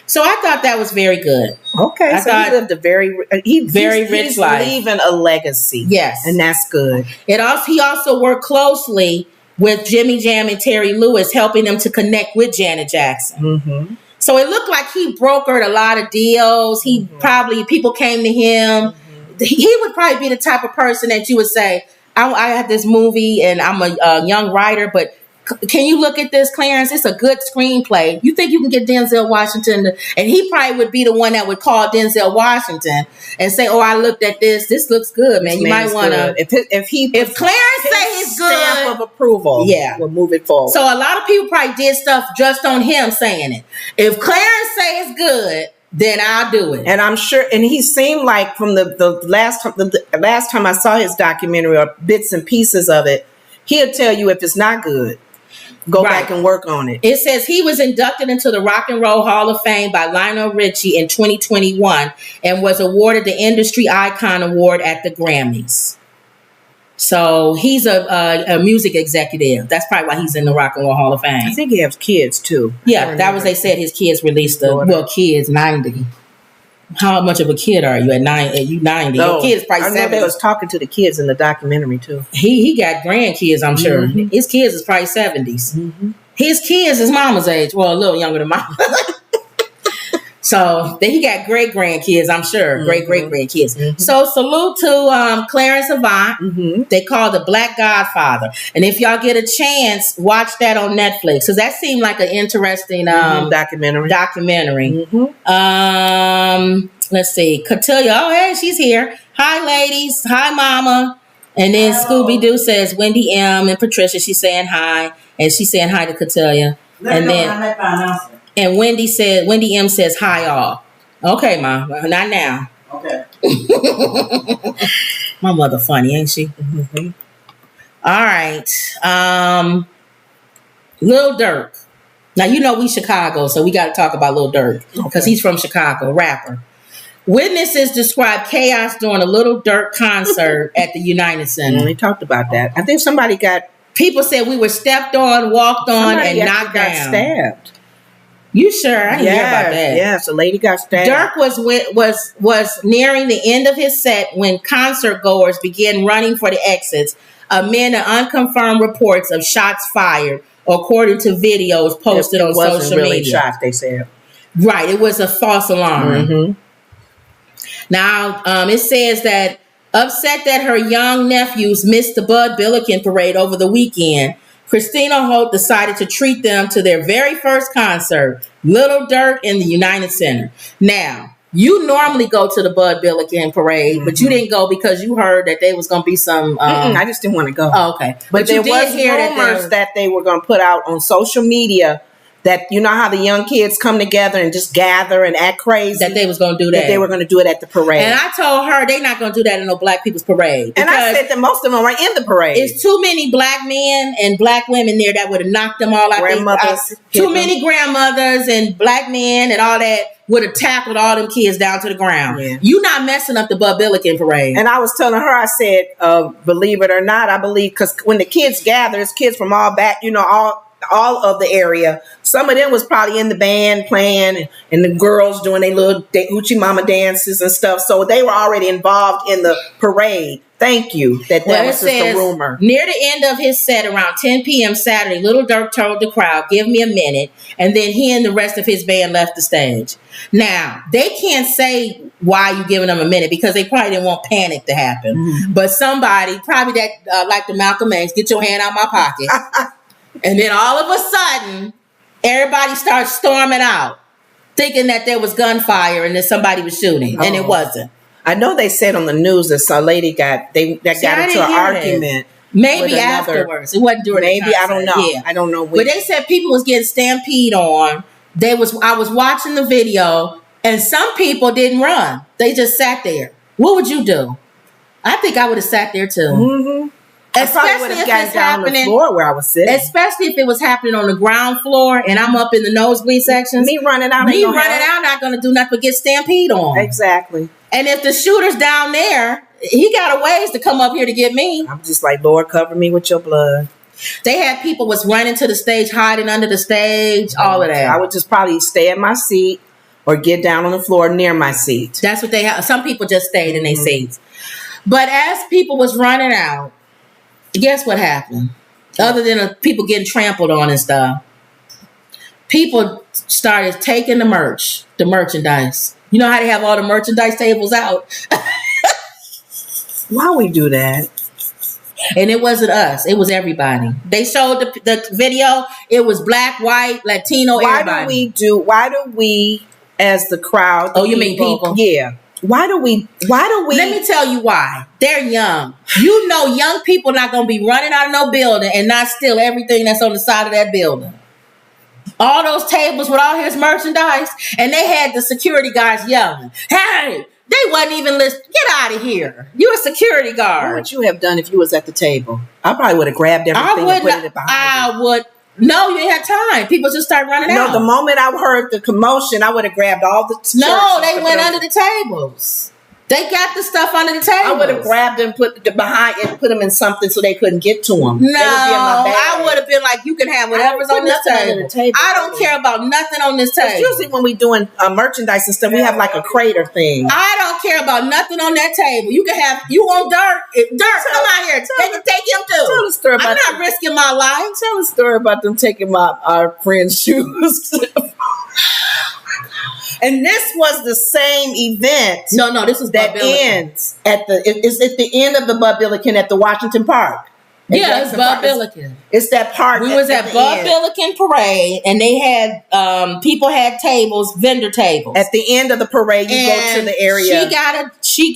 So I thought that was very good. Okay, I thought he lived a very rich life. He's leaving a legacy. Yes, and that's good. He also worked closely with Jimmy Jam and Terry Lewis, helping them to connect with Janet Jackson. Mm-hmm. So it looked like he brokered a lot of deals. He probably, people came to him. He would probably be the type of person that you would say, I have this movie and I'm a young writer, but can you look at this, Clarence? It's a good screenplay. You think you can get Denzel Washington and he probably would be the one that would call Denzel Washington and say, "Oh, I looked at this. This looks good, man. You might want to." If Clarence say it's good, stamp of approval, we'll move it forward. So a lot of people probably did stuff just on him saying it. If Clarence say it's good, then I'll do it. And I'm sure, and he seemed like from the last time I saw his documentary or bits and pieces of it, he'll tell you if it's not good. Go back and work on it. It says he was inducted into the Rock and Roll Hall of Fame by Lionel Richie in 2021 and was awarded the Industry Icon Award at the Grammys. So he's a music executive. That's probably why he's in the Rock and Roll Hall of Fame. I think he has kids too. Yeah, that was, they said his kids released kids 90. How much of a kid are you at 9? You 90. No, your kid is probably 70. I know they was talking to the kids in the documentary too. He got grandkids, I'm sure. Mm-hmm. His kids is probably 70s. Mm-hmm. His kids is mama's age. Well, a little younger than mama. So then he got great grandkids, I'm sure. Mm-hmm. Great grandkids. Mm-hmm. So salute to Clarence Avant. Mm-hmm. They call the Black Godfather. And if y'all get a chance, watch that on Netflix. Because that seemed like an interesting documentary. Mm-hmm. Let's see. Cotillia. Oh, hey, she's here. Hi, ladies. Hi, mama. And then Scooby-Doo says Wendy M. and Patricia, she's saying hi. And she's saying hi to Cotillia. And Wendy M says hi all. Okay, Ma. Well, not now. Okay. My mother funny, ain't she? Mm-hmm. All right. Lil Durk. Now, you know we Chicago, so we got to talk about Lil Durk because he's from Chicago, rapper. Witnesses described chaos during a Lil Durk concert at the United Center. We talked about that. I think somebody got... People said we were stepped on, walked on, and knocked down. Got stabbed. You sure? I didn't hear about that. Yes, a lady got stabbed. Durk was nearing the end of his set when concert goers began running for the exits amid the unconfirmed reports of shots fired, according to videos posted on social media. Shots, they said. Right, it was a false alarm. Mm-hmm. Now, it says that upset that her young nephews missed the Bud Billiken parade over the weekend, Christina Holt decided to treat them to their very first concert, Lil Durk in the United Center. Now, you normally go to the Bud Billiken parade, but you didn't go because you heard that there was going to be some... I just didn't want to go. Oh, okay. But there was rumors that they were going to put out on social media that, you know how the young kids come together and just gather and act crazy? That they was going to do that. That they were going to do it at the parade. And I told her they're not going to do that in no black people's parade. And I said that most of them are in the parade. It's too many black men and black women there that would have knocked them all out. Grandmothers. Too many grandmothers and black men and all that would have tackled all them kids down to the ground. Yeah. You not messing up the Bud Billiken parade. And I was telling her, I said, believe it or not, I believe, because when the kids gather, it's kids from all back, all of the area. Some of them was probably in the band playing and the girls doing their little Uchi Mama dances and stuff. So they were already involved in the parade. Thank you. That was just a rumor. Near the end of his set around 10 p.m. Saturday, Lil Durk told the crowd, "Give me a minute." And then he and the rest of his band left the stage. Now, they can't say why you giving them a minute because they probably didn't want panic to happen. Mm-hmm. But somebody, probably that like the Malcolm X, get your hand out my pocket. And then all of a sudden, everybody starts storming out, thinking that there was gunfire and that somebody was shooting, and it wasn't. I know they said on the news that some lady got into an argument. Maybe afterwards. It wasn't during the concert. I don't know. Yeah. I don't know. But they said people was getting stampede on. I was watching the video, and some people didn't run. They just sat there. What would you do? I think I would have sat there too. Mm-hmm. Especially if it's happening on the floor where I was sitting. Especially if it was happening on the ground floor and I'm up in the nosebleed sections. Me running out not going to do nothing but get stampede on. Exactly. And if the shooter's down there, he got a ways to come up here to get me. I'm just like, Lord, cover me with your blood. They had people was running to the stage, hiding under the stage, all of that. I would just probably stay at my seat or get down on the floor near my seat. That's what they have. Some people just stayed in their seats. But as people was running out, guess what happened? Other than people getting trampled on and stuff, people started taking the merchandise. You know how they have all the merchandise tables out? Why we do that? And it wasn't us. It was everybody. They showed the video. It was black, white, Latino, everybody. Why do we as the crowd? Oh, you mean people? Yeah. Why do we? Let me tell you why. They're young. You know, young people not going to be running out of no building and not steal everything that's on the side of that building. All those tables with all his merchandise, and they had the security guards yelling, "Hey!" They wasn't even listening. Get out of here. You're a security guard. What would you have done if you was at the table? I probably would have grabbed everything and put it behind you. No, you ain't had time. People just started running out. No, the moment I heard the commotion, I would have grabbed all the shirts. No, they went under the tables. They got the stuff under the table. I would have grabbed them, put them behind, and put them in something so they couldn't get to them. No, I would have been like, you can have whatever's on this table. I don't care about nothing on this table. Usually when we doing merchandise and stuff, we have like a crater thing. I don't care about nothing on that table. You can have, you want dirt? Come out here. Take him too. Tell the story about I'm not risking my life. Tell the story about them taking our friend's shoes. And this was the same event. No, this is that ends at it's at the end of the Bud Billiken at the Washington Park. Yeah, it's Bud Billiken. It's that park. We was at Bud Billiken parade, and they had people had tables, vendor tables. At the end of the parade, you go to the area. She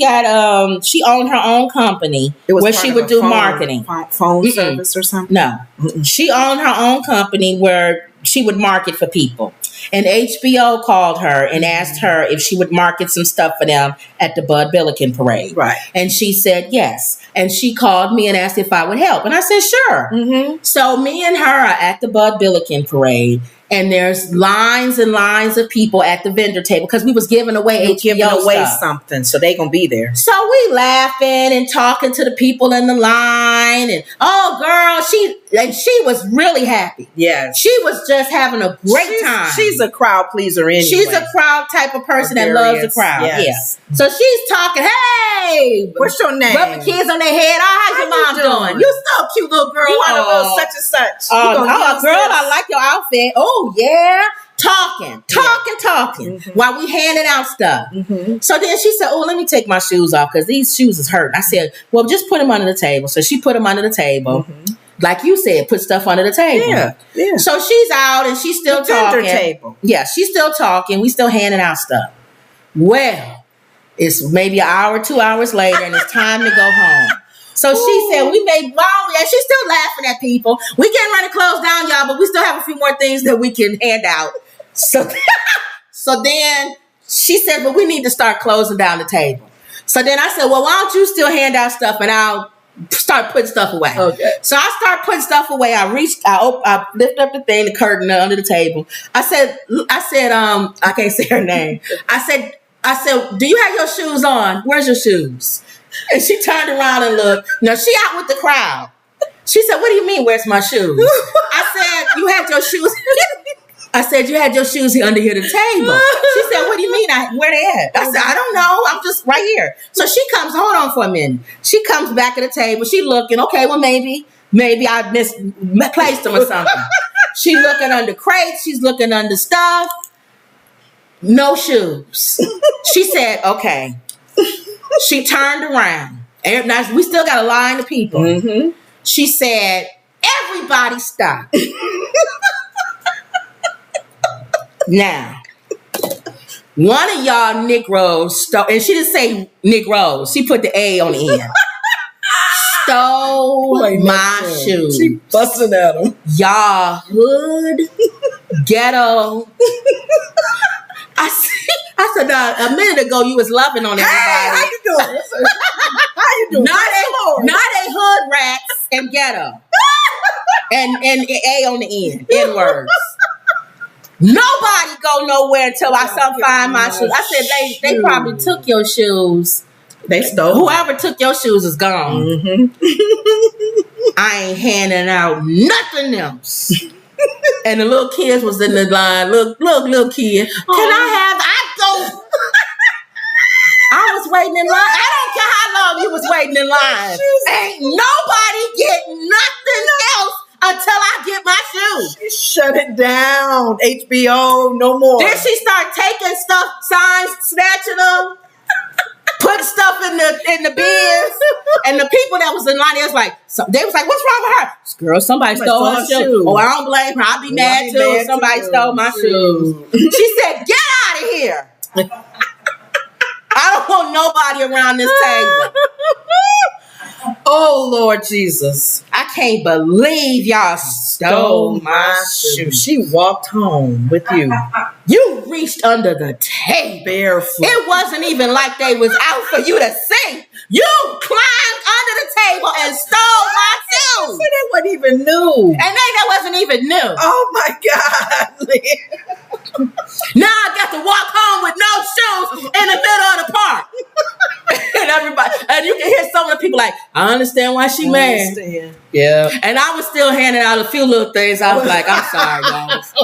owned her own company where she would do marketing, phone service or something. No, she owned her own company where she would market for people. And HBO called her and asked her if she would market some stuff for them at the Bud Billiken parade. Right. And she said yes. And she called me and asked if I would help. And I said, sure. Mm-hmm. So me and her are at the Bud Billiken parade. And there's lines and lines of people at the vendor table because we was giving away something, so they gonna be there. So we laughing and talking to the people in the line, and she was really happy. Yes, she was just having a great time. She's a crowd pleaser anyway. She's a crowd type of person that loves the crowd. Yes. Yeah. So she's talking. Hey, what's your name? Rubbing kids on their head. How's your mom doing? You so cute, little girl. You want to go such and such? Girl, I like your outfit. Oh yeah, talking. While we handing out stuff. Mm-hmm. So then she said, "Oh, let me take my shoes off because these shoes is hurting." I said, "Well, just put them under the table." So she put them under the table. Mm-hmm. Like you said, put stuff under the table. Yeah. So she's out and she's still talking. Table. Yeah, she's still talking. We still handing out stuff. Well, it's maybe an hour, 2 hours later, and it's time to go home. So she said, and she's still laughing at people. We getting ready to close down, y'all, but we still have a few more things that we can hand out. So then she said, but we need to start closing down the table. So then I said, well, why don't you still hand out stuff and I'll start putting stuff away. Okay. So I start putting stuff away. I lift up the thing, the curtain under the table. I said, I can't say her name. I said, do you have your shoes on? Where's your shoes? And she turned around and looked. Now she out with the crowd. She said, what do you mean, where's my shoes? I said, you had your shoes. I said, you had your shoes here under here at the table. She said, what do you mean? Where they at? I said, I don't know. I'm just right here. So she comes, hold on for a minute. She comes back at the table. She looking, okay, well, maybe I misplaced them or something. She looking under crates. She's looking under stuff. No shoes. She said, okay. She turned around. Now, we still got a line of people. Mm-hmm. She said, everybody stop. Now, one of y'all Negroes stole, and she didn't say Negroes. She put the A on the end. Stole my shoes. She busting at them. Y'all hood, ghetto. I said, a minute ago you was loving on everybody. Hey, how you doing? How you doing? Not a hood rats and ghetto. and A on the end. N-words. Nobody go nowhere until I find my shoes. I said, they probably took your shoes They stole. Whoever took your shoes is gone. I ain't handing out nothing else. And the little kids was in the line. Look, little kid. Can I have? I don't. I was waiting in line. I don't care how long you was waiting in line. Ain't nobody get nothing else until I get my shoes. She shut it down. HBO, no more. Then she started taking stuff, signs, snatching them, putting stuff in the bins, and the people that was in line, they was like, what's wrong with her? Girl, somebody stole her shoes. Oh, I don't blame her. I'll be mad too if somebody stole my shoes. She said, get out of here. I don't want nobody around this table. Oh, Lord Jesus. I can't believe y'all stole my shoes. She walked home with you. You reached under the table. Barefoot. It wasn't even like they was out for you to see. You climbed under the table and stole my shoes. They wasn't even new. And that wasn't even new. Oh, my God. Now I got to walk home with no shoes in the middle of the park. And everybody, and you can hear some of the people like, I understand why she mad. Yeah. And I was still handing out a few little things. I was like, I'm sorry, guys.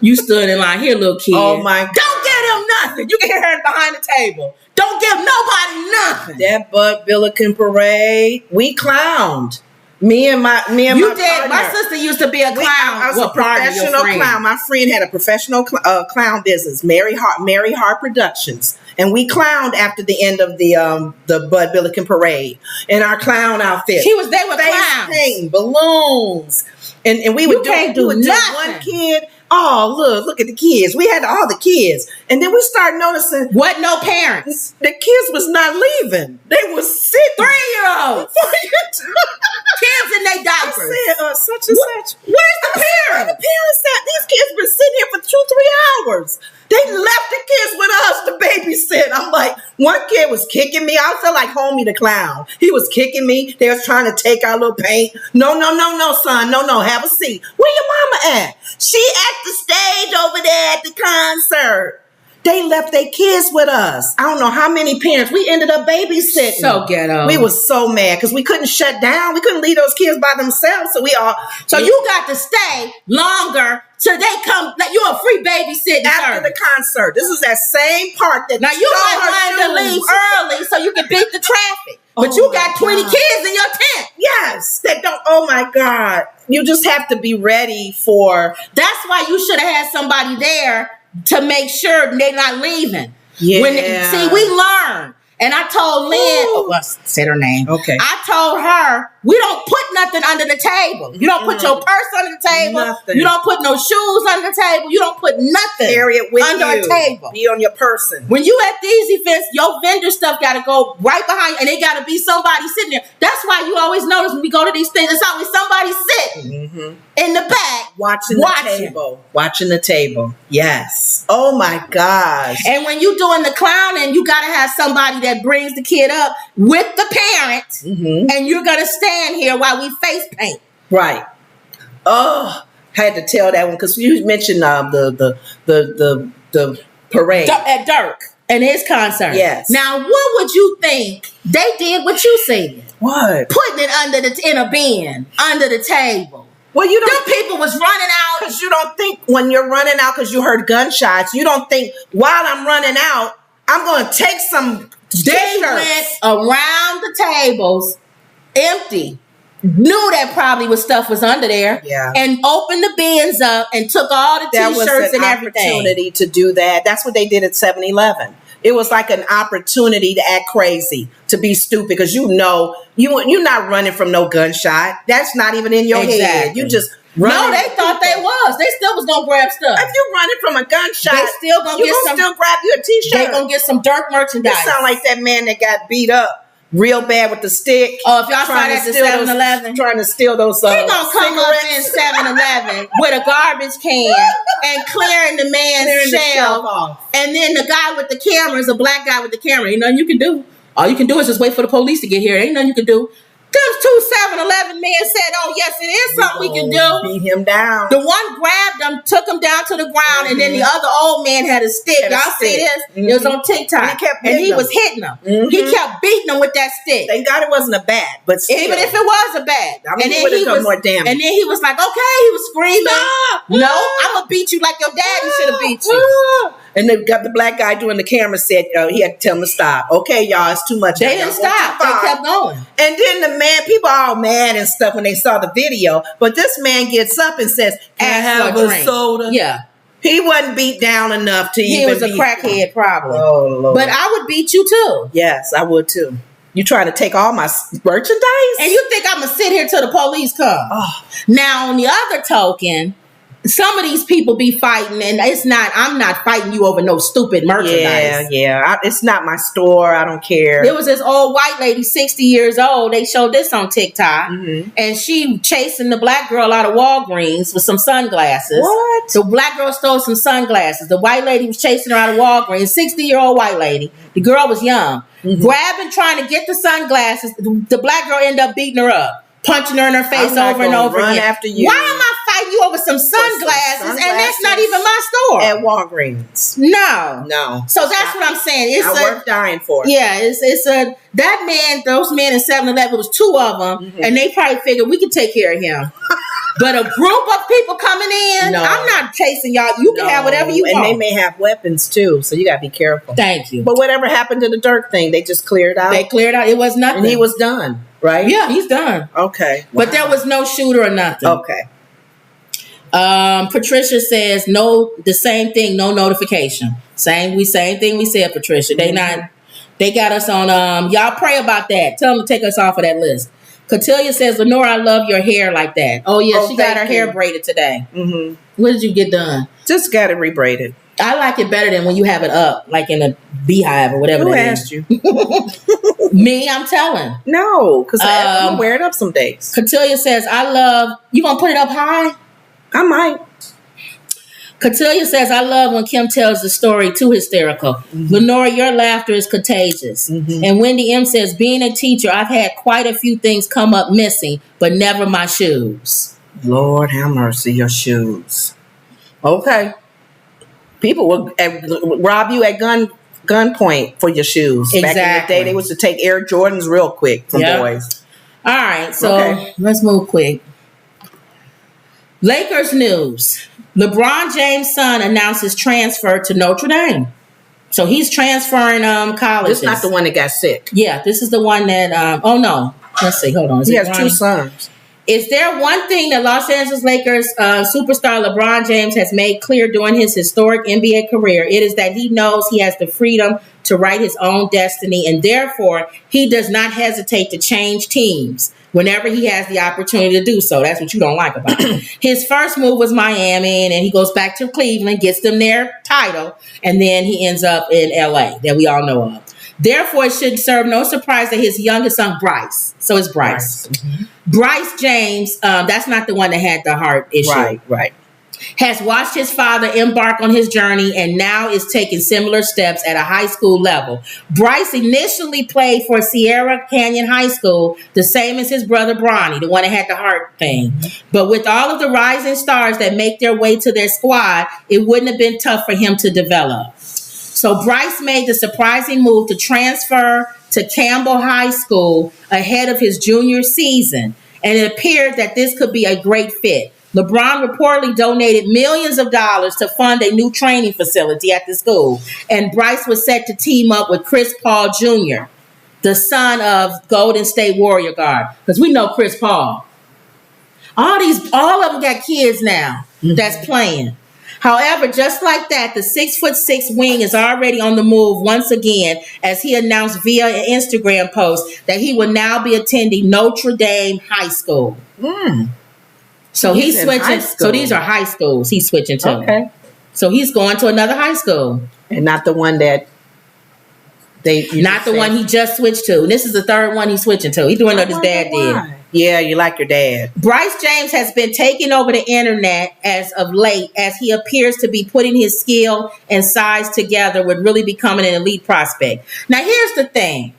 You stood in line. Here, little kid. Oh, my God. Don't give him nothing. You can hear her behind the table. Don't give nobody nothing. That Bud Billiken parade, we clowned. Me and my did. partner. My sister used to be a clown. I was a professional clown. My friend had a professional clown business, Mary Hart Productions, and we clowned after the end of the Bud Billiken parade in our clown outfit. They were clowns, painting, balloons, and we would do one kid. Oh, look at the kids. We had all the kids. And then we started noticing. What? No parents. The kids was not leaving. They was sitting. 3-year-olds. Kids in their diapers. I said, such and such. Where's the parents? Where the parents at? These kids been sitting here for 2-3 hours. They left the kids with us to babysit. I'm like, one kid was kicking me. I felt like Homie the Clown. He was kicking me. They was trying to take our little paint. No, son. No, have a seat. Where your mama at? She at the stage over there at the concert. They left their kids with us. I don't know how many parents. We ended up babysitting. So ghetto. We was so mad because we couldn't shut down. We couldn't leave those kids by themselves. So you got to stay longer till they come. Like you a free babysitting after the concert. This is that same part that now you might want to leave early so you can beat the traffic. But you got 20 kids in your tent. Yes. That don't. Oh my God. You just have to be ready for. That's why you should have had somebody there to make sure they're not leaving. Yeah. We learned. And I told Lynn, said her name. Okay. I told her, we don't put nothing under the table. You don't put your purse under the table. Nothing. You don't put no shoes under the table. You don't put nothing Carry it with under you. a table. Be on your person. When you at these events, your vendor stuff got to go right behind you, and they got to be somebody sitting there. That's why you always notice when we go to these things, it's always somebody sitting in the back watching the table. Yes. Oh my gosh. And when you doing the clowning, you got to have somebody that brings the kid up with the parent, and you're going to stand here while we face paint. Right. Oh, had to tell that one because you mentioned the parade at Dirk and his concert. Yes. Now, what would you think they did? What you said? What? Putting it in a bin under the table. Well, you don't. Them people was running out because you don't think when you're running out because you heard gunshots. You don't think while I'm running out, I'm going to take some. They went around the tables, empty. Knew that probably stuff was under there. Yeah. And opened the bins up and took all the t-shirts and everything. Opportunity to do that. That's what they did at 7-Eleven. It was like an opportunity to act crazy, to be stupid, because you're not running from no gunshot. That's not even in your head. You just no, they thought they was. They still was gonna grab stuff. If you're running from a gunshot, they still gonna still grab you a t-shirt. They gonna get some Dirk merchandise. You sound like that man that got beat up real bad with the stick. Oh, if y'all saw that at 7-Eleven, trying to steal those. He gonna come up in 7-Eleven with a garbage can and clearing the man's shelf, and then the guy with the camera is a black guy with the camera. Ain't nothing you can do. All you can do is just wait for the police to get here. Ain't nothing you can do. Them 2 7-Eleven men said, "Oh yes, it is something we can do." Beat him down. The one grabbed him, took him down to the ground, and then the other old man had a stick. Y'all see this? It was on TikTok, and he was hitting him. He kept beating him with that stick. Thank God it wasn't a bat, but still. Even if it was a bat, I mean, and then he was more damage. And then he was like, "Okay," he was screaming, "No, I'm gonna beat you like your daddy should have beat you." And they got the black guy doing the camera said he had to tell him to stop. Okay, y'all, it's too much. They didn't stop. They kept going. And then the man, people are all mad and stuff when they saw the video. But this man gets up and says, "Can I have a soda?" Yeah. He wasn't beat down enough to even. He was a crackhead, probably. Oh Lord! But I would beat you too. Yes, I would too. You trying to take all my merchandise? And you think I'm gonna sit here till the police come? Oh. Now, on the other token, some of these people be fighting, and I'm not fighting you over no stupid merchandise. Yeah. It's not my store. I don't care. There was this old white lady, 60 years old. They showed this on TikTok. And she chasing the black girl out of Walgreens with some sunglasses. What? The black girl stole some sunglasses. The white lady was chasing her out of Walgreens. 60-year-old white lady. The girl was young. Grabbing, trying to get the sunglasses. The black girl ended up beating her up. Punching her in her face over and over again. After you. Why am I fighting you over some sunglasses? And that's not even my store. At Walgreens. No. So that's what I'm saying. It's not worth dying for. Yeah, those men in 7-Eleven, was 2 of them, and they probably figured we could take care of him. But a group of people coming in, I'm not chasing y'all. You can have whatever you want. And they may have weapons too, so you got to be careful. Thank you. But whatever happened to the Dirk thing, they just cleared out? They cleared out. It was nothing. And he was done, right? Yeah, he's done. Okay. But there was no shooter or nothing. Okay. Patricia says, the same thing, no notification. Same thing we said, Patricia. They got us on, y'all pray about that. Tell them to take us off of that list. Cotillia says, "Lenora, I love your hair like that." Oh yeah, she got her hair braided today. What did you get done? Just got it rebraided. I like it better than when you have it up, like in a beehive or whatever. Who asked you? Me, I'm telling. No, because I'm gonna wear it up some days. Cotillia says, you gonna put it up high? I might. Cotillia says, "I love when Kim tells the story too hysterical. Lenora, your laughter is contagious." And Wendy M says, "Being a teacher, I've had quite a few things come up missing, but never my shoes." Lord have mercy, your shoes. Okay. People will rob you at gunpoint for your shoes. Exactly. Back in the day, they used to take Air Jordans real quick from boys. All right, so let's move quick. Lakers news. LeBron James' son announces transfer to Notre Dame. So he's transferring colleges. This is not the one that got sick. Yeah, this is the one that, let's see, hold on. He has 2 sons. Is there one thing that Los Angeles Lakers superstar LeBron James has made clear during his historic NBA career? It is that he knows he has the freedom to write his own destiny, and therefore he does not hesitate to change teams whenever he has the opportunity to do so. That's what you don't like about it. His first move was Miami, and then he goes back to Cleveland, gets them their title, and then he ends up in LA that we all know of. Therefore, it should serve no surprise that his youngest son, Bryce, so it's Bryce. Bryce James, that's not the one that had the heart issue. Right. Has watched his father embark on his journey and now is taking similar steps at a high school level. Bryce initially played for Sierra Canyon High School, the same as his brother Bronny, the one that had the heart thing. But with all of the rising stars that make their way to their squad, it wouldn't have been tough for him to develop. So Bryce made the surprising move to transfer to Campbell High School ahead of his junior season, and it appeared that this could be a great fit. LeBron reportedly donated millions of dollars to fund a new training facility at the school, and Bryce was set to team up with Chris Paul Jr., the son of Golden State Warrior guard, because we know Chris Paul. All of them got kids now that's playing. However, just like that, the 6'6" wing is already on the move once again, as he announced via an Instagram post that he will now be attending Notre Dame High School. So he's switching. So these are high schools he's switching to. Okay. So he's going to another high school, and not the one that one he just switched to. And this is the third one he's switching to. He's doing what his dad did. Yeah, you like your dad. Bryce James has been taking over the internet as of late, as he appears to be putting his skill and size together with really becoming an elite prospect. Now, here's the thing.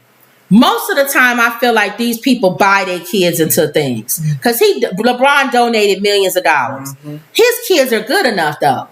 Most of the time, I feel like these people buy their kids into things. Because LeBron donated millions of dollars. Mm-hmm. His kids are good enough, though.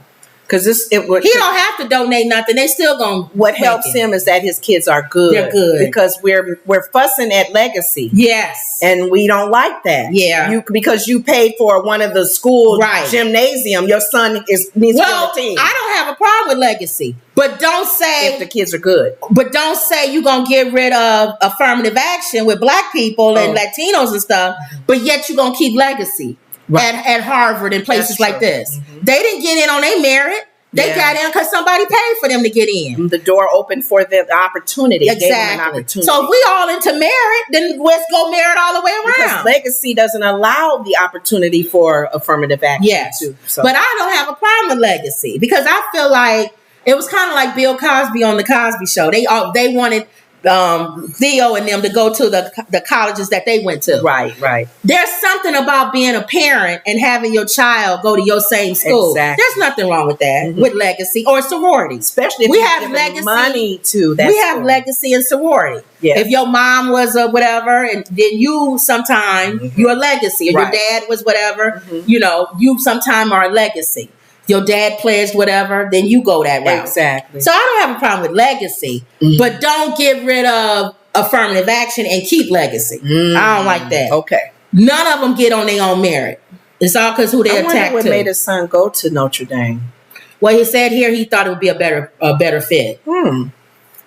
Because he don't have to donate nothing. They still gonna. What helps him is that his kids are good. They're good because we're fussing at legacy. Yes, and we don't like that. Yeah, because you paid for one of the school gymnasium. Your son needs to be on the team. I don't have a problem with legacy, but don't say if the kids are good. But don't say you're gonna get rid of affirmative action with Black people and Latinos and stuff, but yet you're gonna keep legacy. Right. At Harvard and places like this. Mm-hmm. They didn't get in on their merit. They got in because somebody paid for them to get in. The door opened for them, the opportunity. Exactly. So if we all into merit, then let's go merit all the way around. Because legacy doesn't allow the opportunity for affirmative action. Yes. But I don't have a problem with legacy because I feel like it was kind of like Bill Cosby on the Cosby Show. They wanted Theo and them to go to the colleges that they went to. Right. There's something about being a parent and having your child go to your same school. Exactly. There's nothing wrong with that, with legacy or sorority. Especially if we have legacy money to that. We have legacy and sorority. Yeah. If your mom was a whatever, and then you sometime you're a legacy, or your dad was whatever, you sometime are a legacy. Your dad pledged whatever, then you go that route. Exactly. So I don't have a problem with legacy, but don't get rid of affirmative action and keep legacy. I don't like that. Okay. None of them get on their own merit. It's all because who they attacked to. I wonder what made his son go to Notre Dame. Well, he said here he thought it would be a better fit.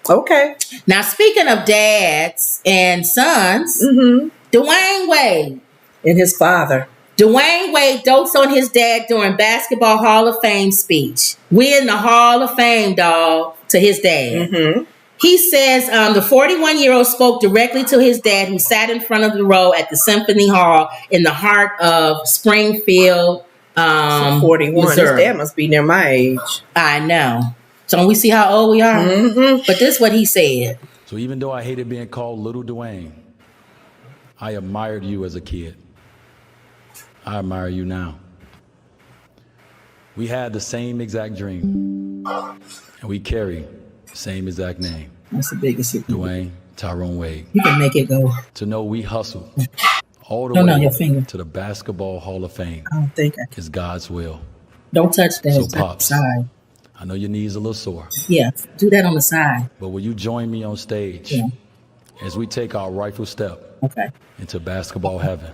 Okay. Now, speaking of dads and sons, Dwayne Wade and his father. Dwayne Wade dotes on his dad during Basketball Hall of Fame speech. We're in the Hall of Fame, dog, to his dad. He says the 41-year-old spoke directly to his dad, who sat in front of the row at the Symphony Hall in the heart of Springfield, 41. Missouri. His dad must be near my age. I know. So we see how old we are. But this is what he said. So even though I hated being called Little Dwayne, I admired you as a kid. I admire you now. We had the same exact dream, and we carry the same exact name. That's the biggest thing. Dwayne Tyrone Wade. You can make it go. To know we hustled all the way your finger. to the Basketball Hall of Fame. I don't think it's God's will. Don't touch that. So Pops, side. I know your knees are a little sore. Yeah, do that on the side. But will you join me on stage as we take our rightful step into basketball heaven?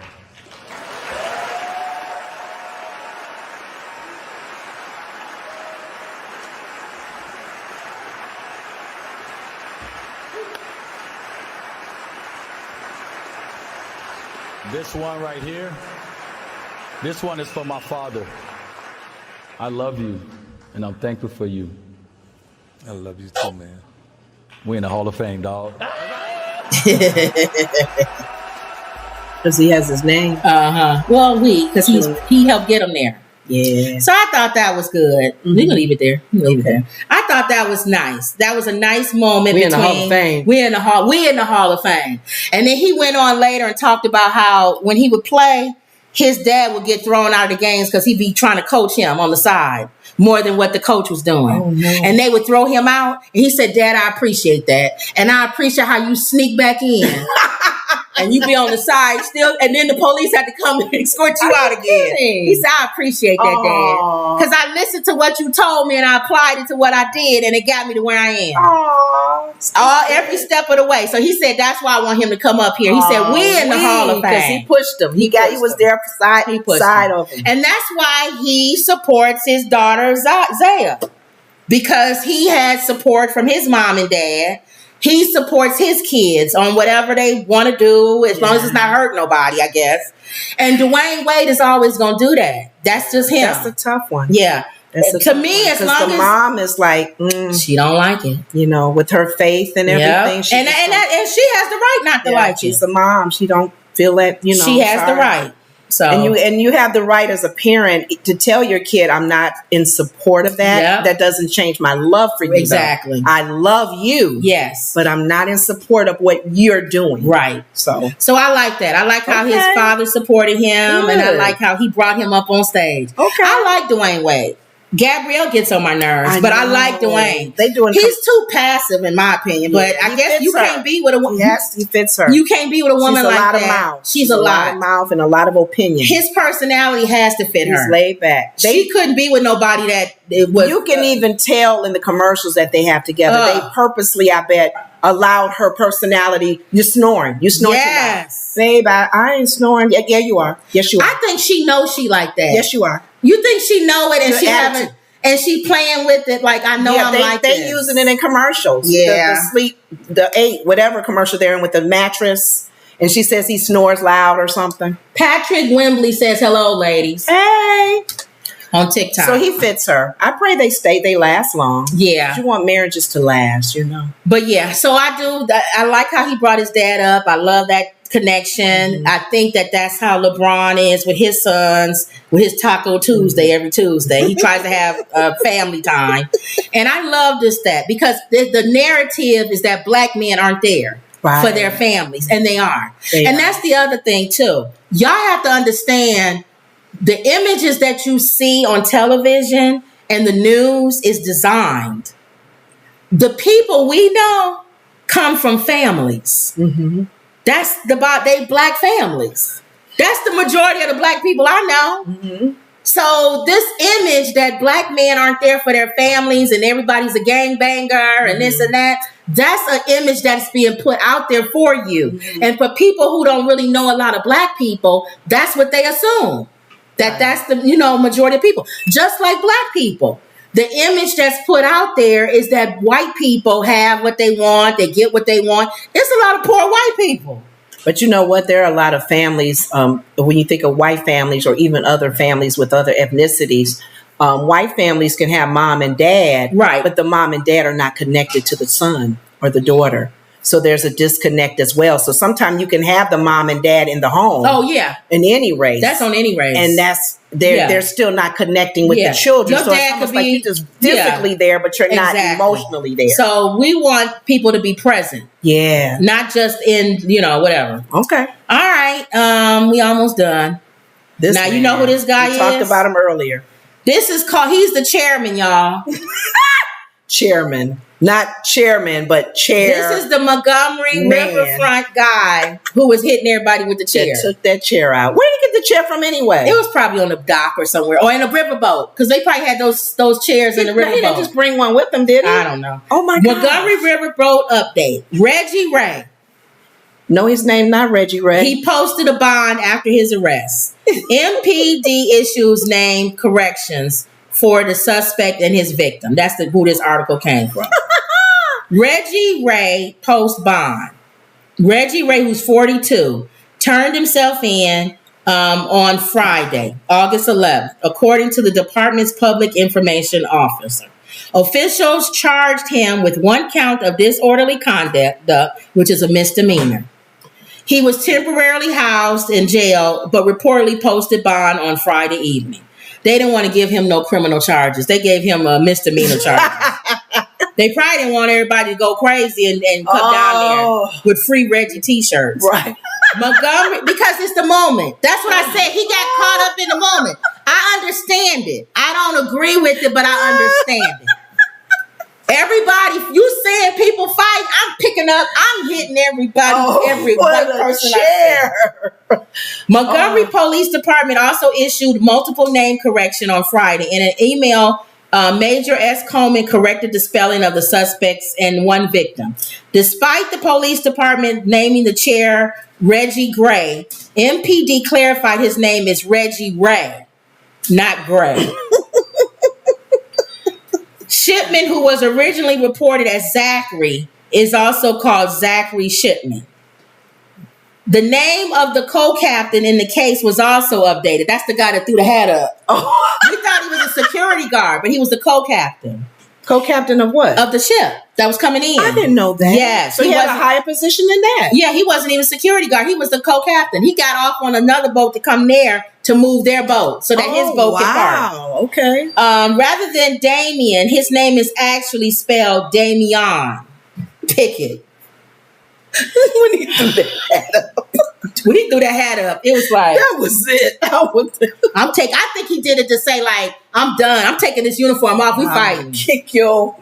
This one right here, this one is for my father. I love you, and I'm thankful for you. I love you too, man. We're in the Hall of Fame, dog. Because he has his name. Well, because he helped get him there. Yeah. So I thought that was good. We're gonna leave it there. I thought that was nice. That was a nice moment. We're in the Hall of Fame. We're in the Hall of Fame. And then he went on later and talked about how when he would play, his dad would get thrown out of the games because he'd be trying to coach him on the side more than what the coach was doing. Oh, no. And they would throw him out. And he said, "Dad, I appreciate that. And I appreciate how you sneak back in." And you be on the side still, and then the police had to come and escort you out again. He said, "I appreciate that, Dad, because I listened to what you told me and I applied it to what I did, and it got me to where I am. Every step of the way." So he said, "That's why I want him to come up here." He said, "We're in the Hall of Fame," because he pushed him. He was there side of him, and that's why he supports his daughter Zaya, because he had support from his mom and dad. He supports his kids on whatever they want to do, as long as it's not hurting nobody, I guess. And Dwayne Wade is always going to do that. That's just him. That's a tough one. Yeah. To me, as long as the mom is like, she don't like it, with her faith and everything. She and she has the right not to like it. She's the mom. She don't feel that. She has the right. So and you have the right as a parent to tell your kid, "I'm not in support of that. Yep. That doesn't change my love for you. Exactly. Though. I love you. Yes, but I'm not in support of what you're doing. Right. So I like that. I like how his father supported him, and I like how he brought him up on stage. Okay. I like Dwayne Wade. Gabrielle gets on my nerves, but I like Dwayne. He's too passive, in my opinion. But I guess you can't be with a woman. Yes, he fits her. You can't be with a woman like that. She's a lot of mouth. She's a lot of mouth and a lot of opinion. His personality has to fit her. He's laid back. She couldn't be with nobody that it was. You can even tell in the commercials that they have together. They purposely, I bet, allowed her personality. You're snoring. You snore too loud. Babe, I ain't snoring. Yeah, you are. Yes, you are. I think she knows she like that. Yes, you are. You think she know it and Your she attitude. haven't, and she playing with it like I know I'm like they this. using it in commercials. Yeah. The sleep, the 8, whatever commercial they're in with the mattress. And she says he snores loud or something. Patrick Wembley says, hello, ladies. Hey. On TikTok. So he fits her. I pray they last long. Yeah. You want marriages to last, you know. But yeah, so I like how he brought his dad up. I love that connection. Mm-hmm. I think that's how LeBron is with his sons, with his Taco Tuesday every Tuesday. He tries to have family time. And I love that because the narrative is that black men aren't there for their families, and they are. That's the other thing too. Y'all have to understand the images that you see on television and the news is designed. The people we know come from families. Mm-hmm. They black families. That's the majority of the black people I know. Mm-hmm. So this image that black men aren't there for their families and everybody's a gangbanger and this and that's an image that's being put out there for you. Mm-hmm. And for people who don't really know a lot of black people, that's what they assume. That's the majority of people. Just like black people. The image that's put out there is that white people have what they want, they get what they want. It's a lot of poor white people. But you know what? There are a lot of families, when you think of white families or even other families with other ethnicities, white families can have mom and dad, right? But the mom and dad are not connected to the son or the daughter. So there's a disconnect as well. So sometimes you can have the mom and dad in the home. Oh, yeah. In any race. That's on any race. And they're still not connecting with the children. Your so dad it's almost could be like you're just physically there, but you're not emotionally there. So we want people to be present. Yeah. Not just in, whatever. Okay. All right. We almost done. You know who this guy is? We talked about him earlier. He's the chairman, y'all. Chairman. Not chairman, but chair. This is the Montgomery Riverfront guy who was hitting everybody with the chair. That took that chair out. Where did he get the chair from anyway? It was probably on the dock or somewhere, or in a riverboat, because they probably had those chairs in the riverboat. He didn't just bring one with them, did he? I don't know. Oh my God. Montgomery Riverboat update. Reggie Ray. No, his name not Reggie Ray. He posted a bond after his arrest. MPD issues name corrections for the suspect and his victim. That's who this article came from. Reggie Ray post bond. Reggie Ray, who's 42, turned himself in on Friday, August 11th, according to the department's public information officer. Officials charged him with 1 count of disorderly conduct, which is a misdemeanor. He was temporarily housed in jail, but reportedly posted bond on Friday evening. They didn't want to give him no criminal charges. They gave him a misdemeanor charge. They probably didn't want everybody to go crazy and come down there with free Reggie t-shirts. Right. Montgomery, because it's the moment. That's what I said. He got caught up in the moment. I understand it. I don't agree with it, but I understand it. Everybody, you saying people fight, I'm picking up, I'm hitting everybody, every white person I see. Montgomery Police Department also issued multiple name correction on Friday. In an email, Major S. Coleman corrected the spelling of the suspects and one victim. Despite the police department naming the chair Reggie Gray, MPD clarified his name is Reggie Ray, not Gray. Shipman, who was originally reported as Zachary, is also called Zachary Shipman. The name of the co-captain in the case was also updated. That's the guy that threw the hat up. Oh. We thought he was a security guard, but he was the co-captain. Co-captain of what? Of the ship that was coming in. I didn't know that. Yes. So he had a higher position than that. Yeah, he wasn't even security guard. He was the co-captain. He got off on another boat to come there to move their boat so that his boat could park. Wow, okay. Rather than Damien, his name is actually spelled Damian Pickett. When he threw that up. When he threw that hat up, it was like that was it. I think he did it to say like, I'm done. I'm taking this uniform off. We fighting. Kick your.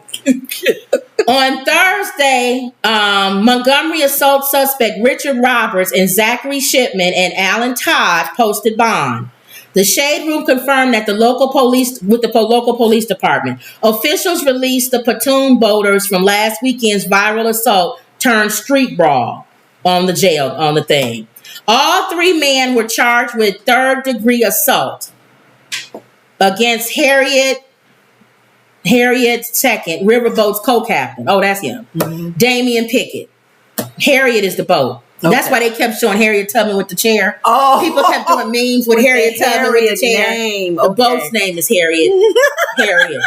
On Thursday, Montgomery assault suspect Richard Roberts and Zachary Shipman and Alan Todd posted bond. The Shade Room confirmed that the local police department. Officials released the platoon boaters from last weekend's viral assault turned street brawl on the thing. All three men were charged with third-degree assault against Harriet II, Riverboat's co-captain. Oh, that's him. Mm-hmm. Damian Pickett. Harriet is the boat. Okay. That's why they kept showing Harriet Tubman with the chair. Oh, people kept doing memes with Harriet Tubman with the chair. Name. The boat's name is Harriet. Harriet.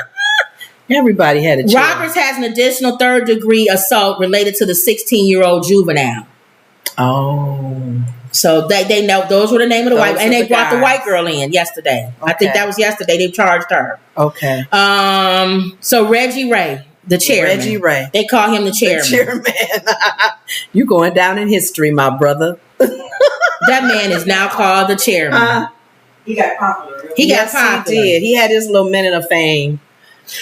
Everybody had a chair. Roberts has an additional third-degree assault related to the 16-year-old juvenile. Oh. So they know those were the name of the white, and they brought the white girl in yesterday. Okay. I think that was yesterday. They charged her. Okay. So Reggie Ray, the chairman. Reggie Ray. They call him the chairman. The chairman. You going down in history, my brother. That man is now called the chairman. He got popular. He did. He had his little minute of fame.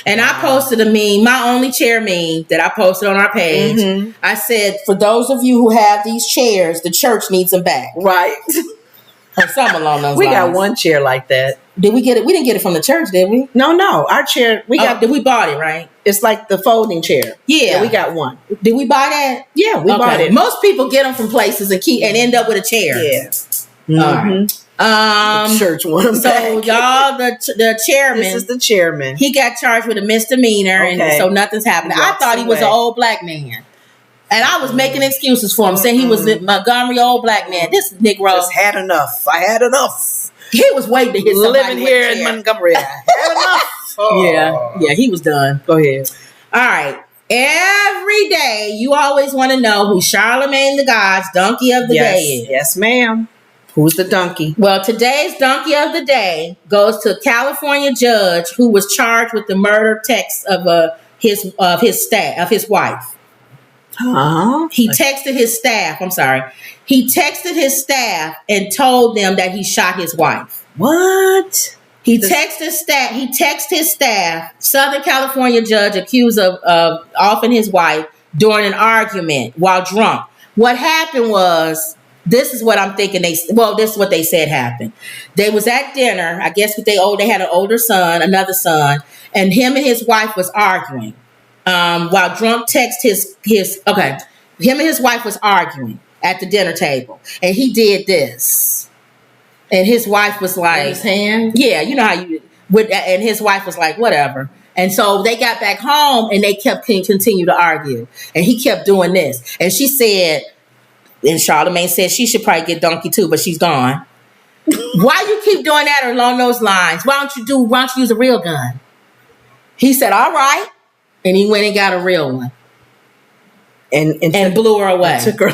And I posted a meme, my only chair meme that I posted on our page. Mm-hmm. I said, for those of you who have these chairs, the church needs them back. Right. Or something along those lines. We got one chair like that. Did we get it? We didn't get it from the church, did we? No. Our chair, we bought it, right? It's like the folding chair. Yeah. We got one. Did we buy that? Yeah, we bought it. Most people get them from places and end up with a chair. Yeah. Mm-hmm. All right. Church one. So y'all, the chairman. This is the chairman. He got charged with a misdemeanor, and so nothing's happening. I thought he was an old black man, and I was making excuses for him, saying he was a Montgomery old black man. This Negro just had enough. I had enough. He was waiting to hit somebody living here in Montgomery. I had enough. Yeah, he was done. Go ahead. All right. Every day, you always want to know who Charlemagne the God's donkey of the day is. Yes, ma'am. Who's the donkey? Well, today's donkey of the day goes to a California judge who was charged with the murder text of his wife. Huh? He texted his staff. He texted his staff and told them that he shot his wife. What? He texted his staff. Southern California judge accused of offing his wife during an argument while drunk. What happened was. This is what I'm thinking. This is what they said happened. They was at dinner. I guess they had an older son, another son, and him and his wife was arguing. While drunk text him and his wife was arguing at the dinner table, and he did this, and his wife was like, his hand. Yeah, you know how you would, and his wife was like, whatever. And so they got back home, and they continue to argue, and he kept doing this, and she said. And Charlemagne said she should probably get donkey too, but she's gone. Why you keep doing that along those lines? Why don't you use a real gun? He said, all right. And he went and got a real one. And blew her away. Took her.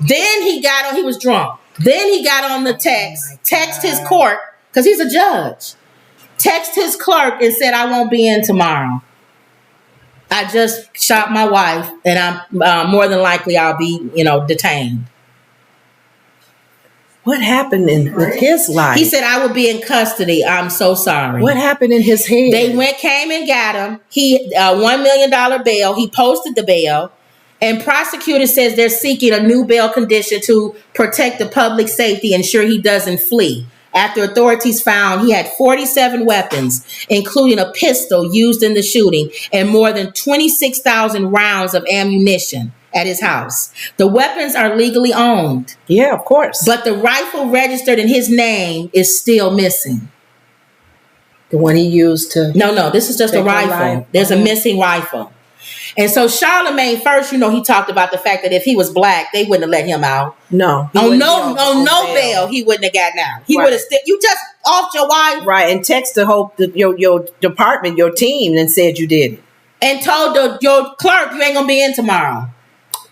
Then he was drunk. Then he got on the text his court, because he's a judge. Text his clerk and said, I won't be in tomorrow. I just shot my wife, and I'm more than likely I'll be, detained. What happened in his life? He said, I will be in custody. I'm so sorry. What happened in his head? They came and got him. He $1 million bail. He posted the bail, and prosecutor says they're seeking a new bail condition to protect the public safety, ensure he doesn't flee. After authorities found he had 47 weapons, including a pistol used in the shooting and more than 26,000 rounds of ammunition at his house. The weapons are legally owned. Yeah, of course. But the rifle registered in his name is still missing. The one he used to... No, this is just a rifle. There's a missing rifle. And so Charlemagne, first, he talked about the fact that if he was black, they wouldn't have let him out. No. On no bail, he wouldn't have gotten out. He would have you just offed your wife. Right, and texted your department, your team, and said you did it. And told your clerk you ain't going to be in tomorrow.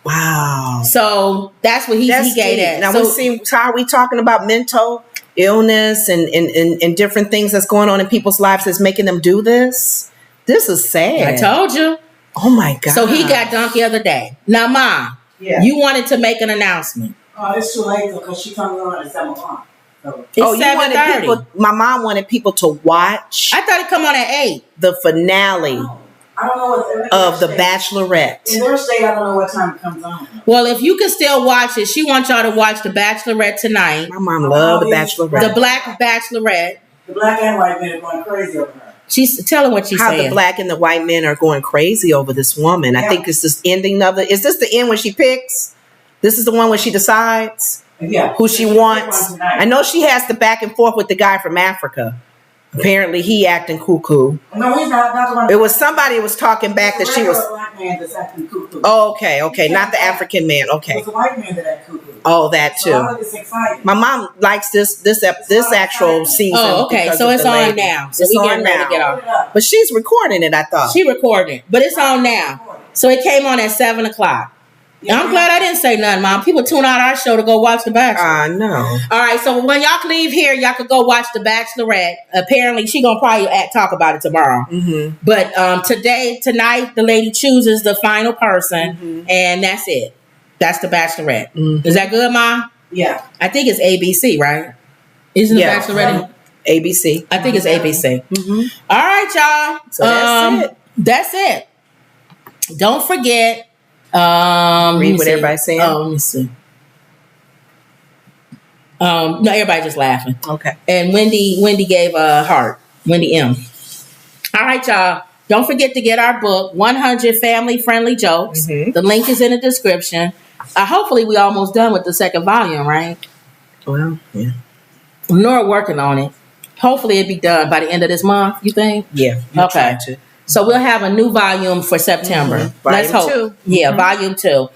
Wow. So that's what he gave that. Now, how are we talking about mental illness and different things that's going on in people's lives that's making them do this? This is sad. I told you. Oh my God. So he got donkey of the day. Now, Mom, you wanted to make an announcement. Oh, it's too late because she comes on at 7 o'clock. So. It's 7:30. My mom wanted people to watch. I thought it come on at 8. The finale I don't know what of The Bachelorette. In their state, I don't know what time it comes on. Well, if you can still watch it, she wants y'all to watch The Bachelorette tonight. My mom loved The Bachelorette. The Black Bachelorette. The black and white men are going crazy over her. She's telling what she's saying. How the black and the white men are going crazy over this woman. I think it's this ending of it. Is this the end when she picks? This is the one when she decides who she wants. I know she has the back and forth with the guy from Africa. Apparently, he acting cuckoo. No, he's not the one. It was somebody was talking back that she was. Black man that's acting cuckoo. Oh, okay, not the African man. Okay. It's the white man that acting cuckoo. Oh, that too. So it's exciting. My mom likes this actual season. Oh, okay. So it's on now. So it's we on getting ready to get now. off. But she's recording it, I thought. She recorded, but it's on now. So it came on at 7 o'clock. Yeah. I'm glad I didn't say nothing, Mom. People tune out our show to go watch The Bachelor. I know. All right, so when y'all can leave here, y'all could go watch The Bachelorette. Apparently, she gonna probably talk about it tomorrow. Mm-hmm. But tonight, the lady chooses the final person, and that's it. That's The Bachelorette. Mm-hmm. Is that good, Mom? Yeah. I think it's ABC, right? Isn't The Bachelorette? ABC. I think it's ABC. Mm-hmm. All right, y'all. So that's it. That's it. Don't forget. Read what everybody's saying. Let me see. No, everybody just laughing. Okay. And Wendy gave a heart. Wendy M. All right, y'all. Don't forget to get our book, 100 Family Friendly Jokes. Mm-hmm. The link is in the description. Hopefully, we almost done with the second volume, right? Well, yeah. Nora working on it. Hopefully, it'll be done by the end of this month. You think? Yeah. Okay. So we'll have a new volume for September. Mm-hmm. Let's hope. 2. Yeah, Mm-hmm. volume 2.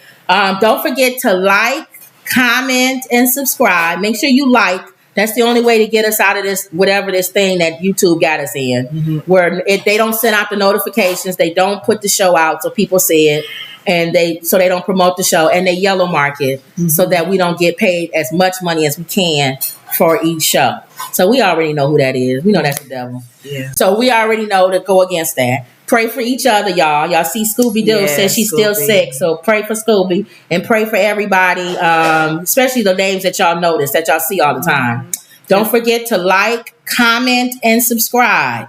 Don't forget to like, comment, and subscribe. Make sure you like. That's the only way to get us out of this, whatever this thing that YouTube got us in. Mm-hmm. Where they don't send out the notifications. They don't put the show out so people see it. And they don't promote the show. And they yellow mark it so that we don't get paid as much money as we can for each show. So we already know who that is. We know that's the devil. Yeah. So we already know to go against that. Pray for each other, y'all. Y'all see Scooby-Doo says she's still sick. So pray for Scooby and pray for everybody, especially the names that y'all notice, that y'all see all the time. Don't forget to like, comment, and subscribe.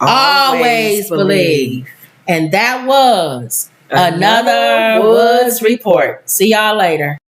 Always believe. And that was another Woods Report. See y'all later.